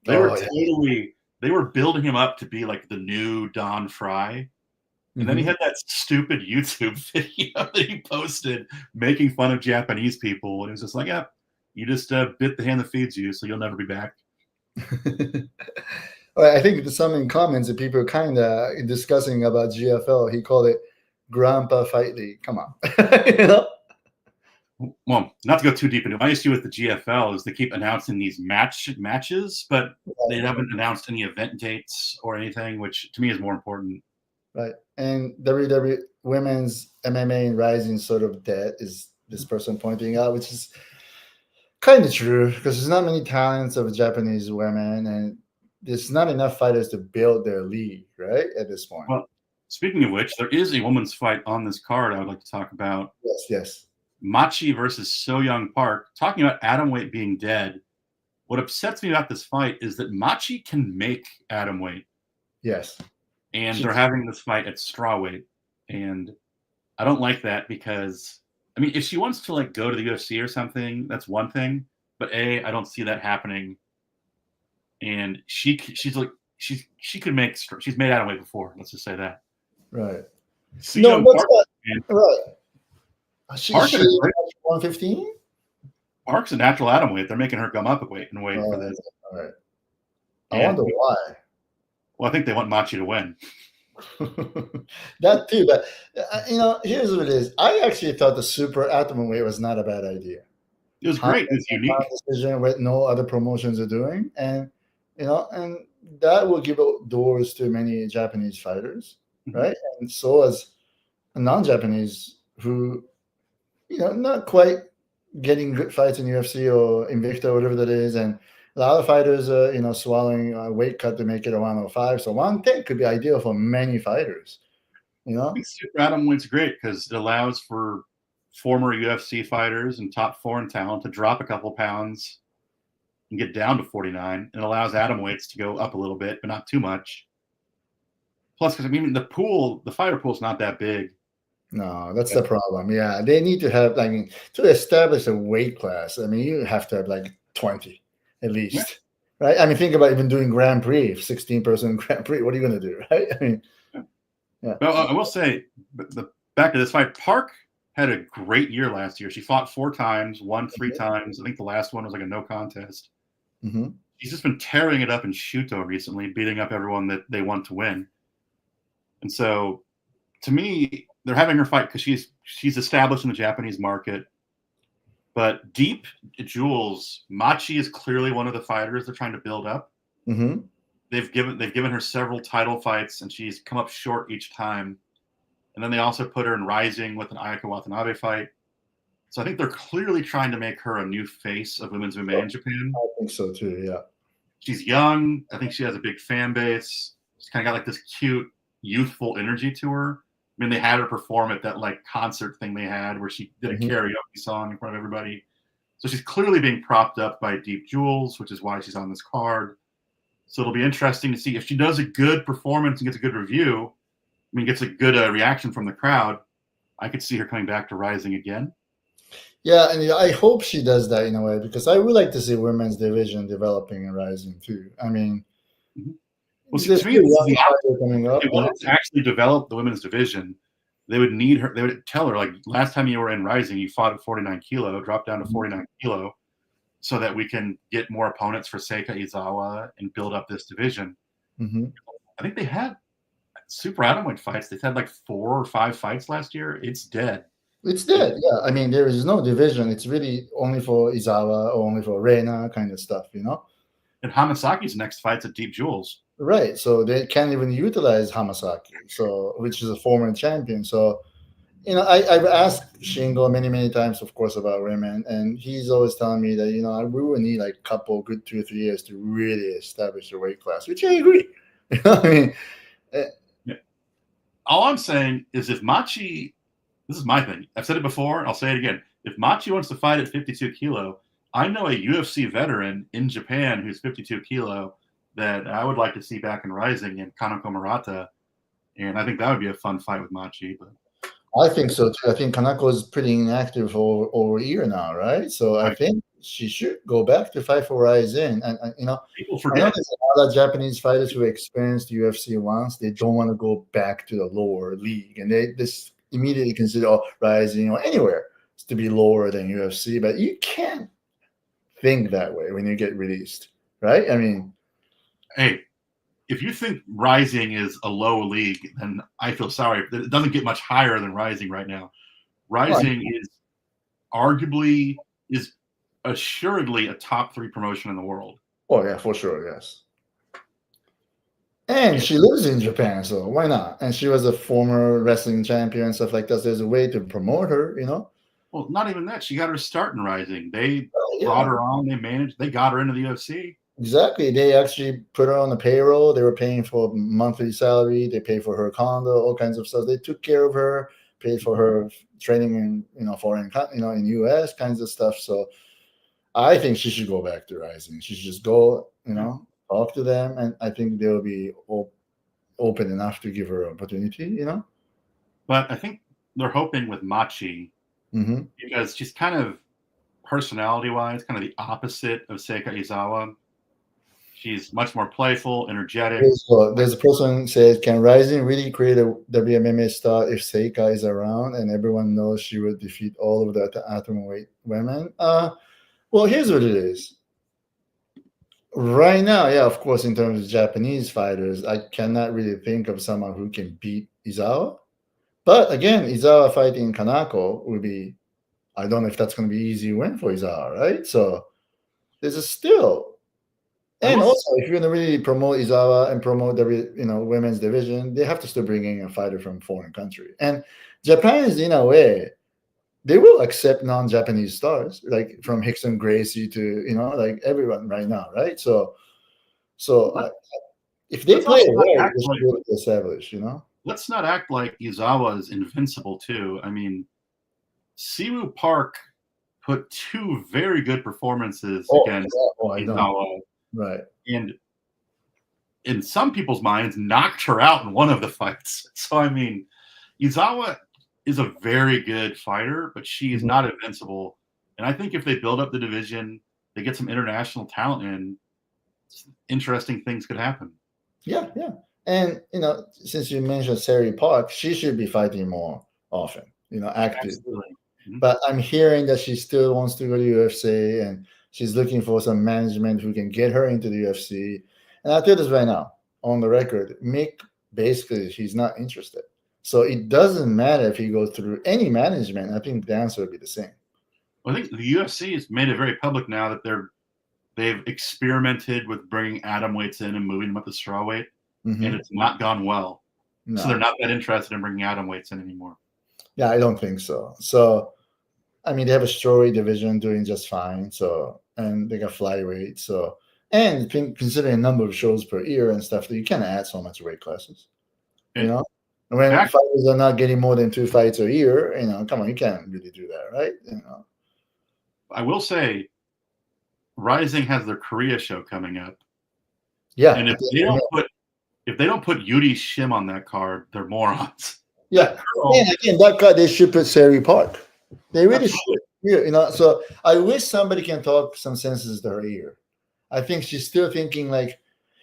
They were building him up to be like the new Don Fry. And then he had that stupid YouTube video that he posted making fun of Japanese people. And it was just like, yeah, you just bit the hand that feeds you, so you'll never be back. I think there's some in comments that people are kind of discussing about GFL. He called it Grandpa Fight League. Come on. Well, not to go too deep into it, my issue with the GFL is they keep announcing these matches, but they haven't announced any event dates or anything, which to me is more important. Right. And WWE women's MMA and RIZIN sort of dead, is this person pointing out, which is kind of true because there's not many talents of Japanese women, and there's not enough fighters to build their league, right, at this point. Well, speaking of which, there is a women's fight on this card I would like to talk about. Yes. Machi versus So Young Park. Talking about atomweight being dead, what upsets me about this fight is that Machi can make atomweight. Yes. And they're having this fight at strawweight. And I don't like that because, I mean, if she wants to like go to the UFC or something, that's one thing. But I don't see that happening and she could make. She's made atomweight before. Let's just say that. Right. See, no, that's not right. She Park 115. Park's a natural atomweight. They're making her come up a weight for this. All right. I wonder why. Well, I think they want Machi to win. That too, but here's what it is. I actually thought the super atomweight was not a bad idea. It was great. It's unique decision what no other promotions are doing, and and that will give doors to many Japanese fighters, right? And so as non-Japanese who, not quite getting good fights in UFC or Invicta or whatever that is, and a lot of fighters are, swallowing a weight cut to make it a 105. So 110 could be ideal for many fighters. I think super atomweight's great because it allows for former UFC fighters and top foreign talent to drop a couple pounds and get down to 49. It allows atomweights to go up a little bit, but not too much. Plus, because the fighter pool is not that big. No, that's the problem. Yeah, they need to have, to establish a weight class. You have to have 20 at least, right? Think about even doing Grand Prix, 16-person Grand Prix. What are you going to do, right? Yeah. Well, I will say, back to this fight, Park had a great year last year. She fought 4 times, won 3 times. I think the last one was a no contest. She's just been tearing it up in Shuto recently, beating up everyone that they want to win. And so, to me, they're having her fight because she's established in the Japanese market. But deep jewels, Machi is clearly one of the fighters they're trying to build up. They've given her several title fights, and she's come up short each time. And then they also put her in RIZIN with an Ayaka Watanabe fight. So I think they're clearly trying to make her a new face of women's MMA in Japan. I think so too, yeah. She's young. I think she has a big fan base. She's kind of got this cute, youthful energy to her. They had her perform at that concert thing they had where she did a karaoke song in front of everybody. So she's clearly being propped up by Deep Jewels, which is why she's on this card. So it'll be interesting to see if she does a good performance and gets a good review. Gets a good reaction from the crowd. I could see her coming back to RIZIN again. Yeah, and I hope she does that in a way because I would like to see women's division developing in RIZIN too. Well, see, to me, coming up. If they wanted to actually develop the women's division, they would need her. They would tell her, last time you were in RIZIN, you fought at 49 kilo, drop down to 49 kilo, so that we can get more opponents for Seika Izawa and build up this division. I think they had super atomweight fights. They've had 4 or 5 fights last year. It's dead. It's dead. Yeah, there is no division. It's really only for Izawa or only for Reina kind of stuff, And Hamasaki's next fight's at Deep Jewels. Right, so they can't even utilize Hamasaki, which is a former champion. So, I've asked Shingo many times, of course, about women, and he's always telling me that we will need a couple good 2 or 3 years to really establish a weight class, which I agree. All I'm saying is if Machi, this is my thing. I've said it before, and I'll say it again. If Machi wants to fight at 52 kilo, I know a UFC veteran in Japan who's 52 kilo that I would like to see back in RIZIN, and Kanako Murata, and I think that would be a fun fight with Machi. But I think so too. I think Kanako is pretty inactive for over a year now, right? So I think she should go back to fight for RIZIN. And people I forget. know there's a lot of Japanese fighters who experienced UFC once. They don't want to go back to the lower league, and they just immediately consider RIZIN or anywhere to be lower than UFC. But you can't think that way when you get released, right? Hey, if you think RIZIN is a low league, then I feel sorry. It doesn't get much higher than RIZIN right now. RIZIN is assuredly a top 3 promotion in the world. Oh yeah, for sure, yes. And she lives in Japan, so why not? And she was a former wrestling champion and stuff like that. So there's a way to promote her, Well, not even that. She got her start in RIZIN. They brought her on. They got her into the UFC. Exactly. They actually put her on the payroll. They were paying for monthly salary. They paid for her condo, all kinds of stuff. They took care of her, paid for her training in foreign, in US kinds of stuff. So I think she should go back to RIZIN. She should just go, talk to them, and I think they'll be open enough to give her an opportunity, But I think they're hoping with Machi because she's kind of personality-wise, kind of the opposite of Seika Izawa. She's much more playful, energetic. There's a person who says, can RIZIN really create a WMMA star if Seika is around and everyone knows she would defeat all of the atomweight women? Well, here's what it is. Right now, yeah, of course, in terms of Japanese fighters, I cannot really think of someone who can beat Izawa. But again, Izawa fighting Kanako would be, I don't know if that's going to be easy win for Izawa, right? So there's a still. And also, if you're going to really promote Izawa and promote the women's division, they have to still bring in a fighter from foreign country. And Japan is, in a way, they will accept non-Japanese stars, like from Hickson Gracie to like everyone right now, right? So if they play it right, they should be able to establish, Let's not act like Izawa is invincible too. I mean, Siwoo Park put 2 very good performances against Izawa. Right. And in some people's minds, knocked her out in one of the fights. So, I mean, Izawa is a very good fighter, but she is not invincible. And I think if they build up the division, they get some international talent in, interesting things could happen. Yeah, yeah. And, since you mentioned Sari Park, she should be fighting more often, active. Absolutely. But I'm hearing that she still wants to go to UFC and she's looking for some management who can get her into the UFC. And I'll tell you this right now, on the record, Mick, basically, he's not interested. So it doesn't matter if he goes through any management. I think the answer would be the same. Well, I think the UFC has made it very public now that they've experimented with bringing atomweights in and moving them up to strawweight, and it's not gone well. No. So they're not that interested in bringing atomweights in anymore. Yeah, I don't think so. So, I mean, they have a strawweight division doing just fine. So, and they got flyweight. So, and considering a number of shows per year and stuff, you can't add so much weight classes. When fighters are not getting more than 2 fights a year, come on, you can't really do that, right? I will say, RIZIN has their Korea show coming up. Yeah, and if they don't put Yuri Shim on that card, they're morons. Yeah, and again, that card they should put Sari Park. They really should. Yeah, so I wish somebody can talk some senses to her ear. I think she's still thinking like,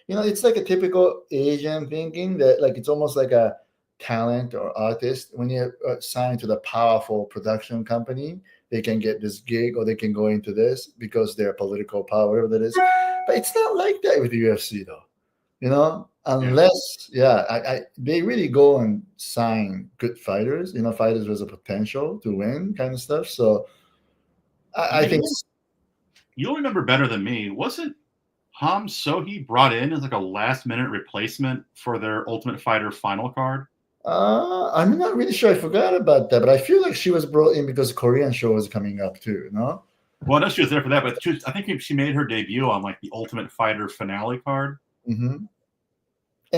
it's like a typical Asian thinking that like it's almost like a talent or artist. When you're signed to the powerful production company, they can get this gig or they can go into this because they're political power, whatever that is. But it's not like that with the UFC though, unless they really go and sign good fighters, fighters with a potential to win kind of stuff. So I think you'll remember better than me. Wasn't Ham Sohee brought in as like a last-minute replacement for their Ultimate Fighter final card? I'm not really sure. I forgot about that, but I feel like she was brought in because the Korean show was coming up too, no? Well, I know she was there for that, but I think she made her debut on like the Ultimate Fighter finale card. And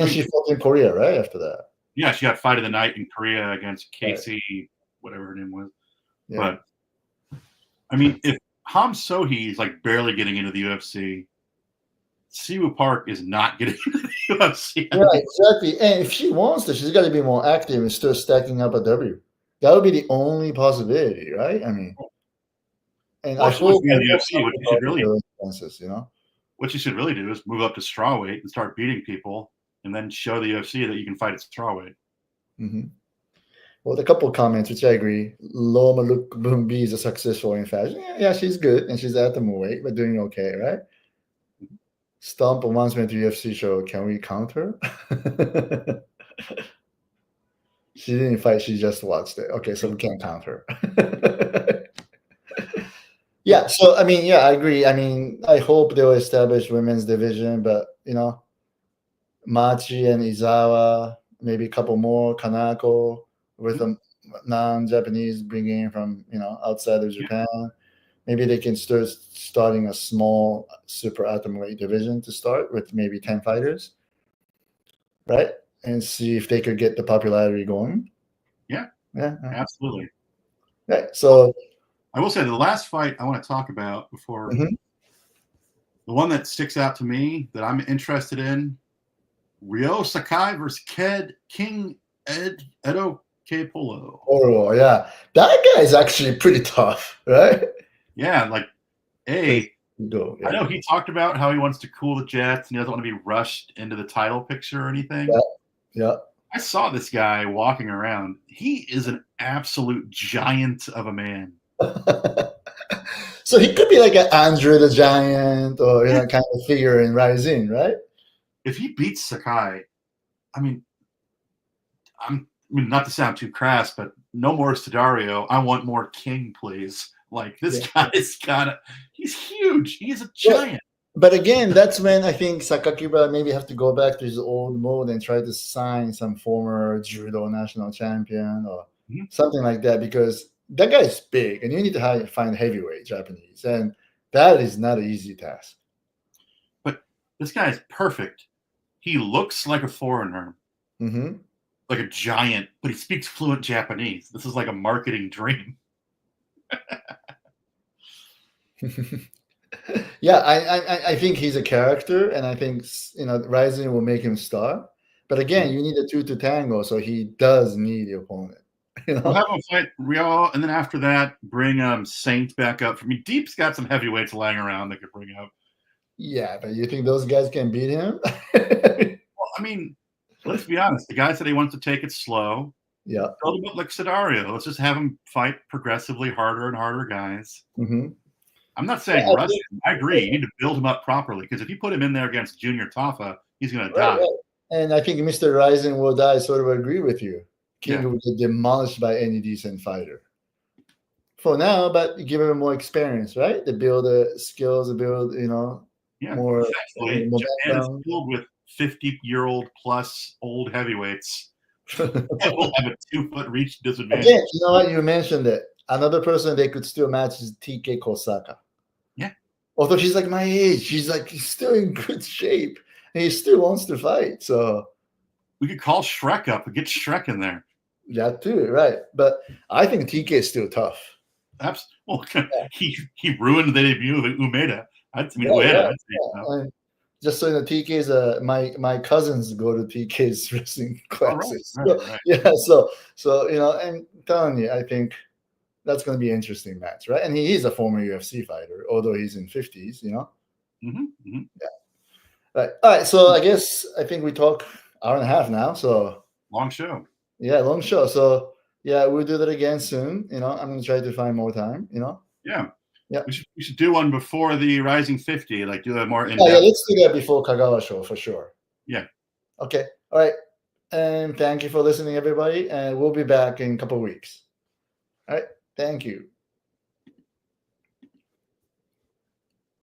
she fought in Korea, right, after that? Yeah, she got fight of the night in Korea against Casey, whatever her name was. Yeah. But, I mean, if Ham Sohee is like barely getting into the UFC, Siwoo Park is not getting into the UFC. Yeah, exactly. And if she wants to, she's got to be more active and start stacking up a W. That would be the only possibility, right? I mean, and I hope in the UFC, what you should really do is move up to strawweight and start beating people, and then show the UFC that you can fight at strawweight. Well, a couple of comments, which I agree. Loma Luke Bumbi is a successful in fashion. Yeah, she's good, and she's at the weight, but doing okay, right? Stomp once went to UFC show. Can we count her? She didn't fight. She just watched it. Okay, so we can't count her. Yeah, so I mean, I agree. I mean, I hope they'll establish women's division, but Machi and Izawa, maybe a couple more, Kanako with a non-Japanese bringing in from outside of Japan. Maybe they can start starting a small super atomweight division to start with maybe 10 fighters, right? And see if they could get the popularity going. Yeah, absolutely. Right. So I will say the last fight I want to talk about before the one that sticks out to me that I'm interested in, Ryo Sakai versus King Edo K. Polo. Oh, yeah. That guy is actually pretty tough, right? Yeah, like Go. I Yeah. know he talked about how he wants to cool the jets and he doesn't want to be rushed into the title picture or anything. Yeah. Yeah. I saw this guy walking around. He is an absolute giant of a man. So he could be like an Andre the Giant or Yeah. kind of figure in RIZIN, right? If he beats Sakai, I mean, not to sound too crass, but no more Sidario. I want more King, please. Like this guy's he's huge. He's a giant. But again, that's when I think Sakakibara maybe have to go back to his old mode and try to sign some former judo national champion or something like that, because that guy's big and you need to find heavyweight Japanese, and that is not an easy task. But this guy is perfect. He looks like a foreigner, like a giant, but he speaks fluent Japanese. This is like a marketing dream. Yeah, I think he's a character, and I think RIZIN will make him star. But again, you need a two to tango, so he does need the opponent. We'll have him fight Real, and then after that, bring Saint back up. For me, Deep's got some heavyweights lying around that could bring up. Yeah, but you think those guys can beat him? Well, I mean, let's be honest. The guy said he wants to take it slow. Yeah. Build him up like Sidario. Let's just have him fight progressively harder and harder guys. I'm not saying rush him. I agree. You need to build him up properly, because if you put him in there against Junior Tafa, he's going to die. Right. And I think Mr. RIZIN will die. Sort of agree with you. King will get demolished by any decent fighter for now, but you give him more experience, right? To build the skills, to build, more. Exactly. Japan is filled with 50-year-old plus old heavyweights. That will have a 2-foot reach disadvantage. Again, you know what? You mentioned it. Another person they could still match is TK Kosaka. Yeah. Although she's like my age, she's still in good shape, and he still wants to fight. So we could call Shrek up and get Shrek in there. That too, right? But I think TK is still tough. Absolutely. He ruined the debut of Umeda. Just so you know, TK is my cousins go to TK's wrestling classes. Right. Yeah, so and I'm telling you, I think that's going to be an interesting match, right? And he is a former UFC fighter, although he's in 50s, Yeah. Right. All right. So I think we talk hour and a half now. So long show. Yeah, long show. So yeah, we'll do that again soon. I'm going to try to find more time. Yeah. Yeah. We should do one before the Rising 50. Like do a more in-depth. Yeah, let's do that before Kagawa show for sure. Yeah. Okay. All right. And thank you for listening, everybody. And we'll be back in a couple of weeks. All right. Thank you.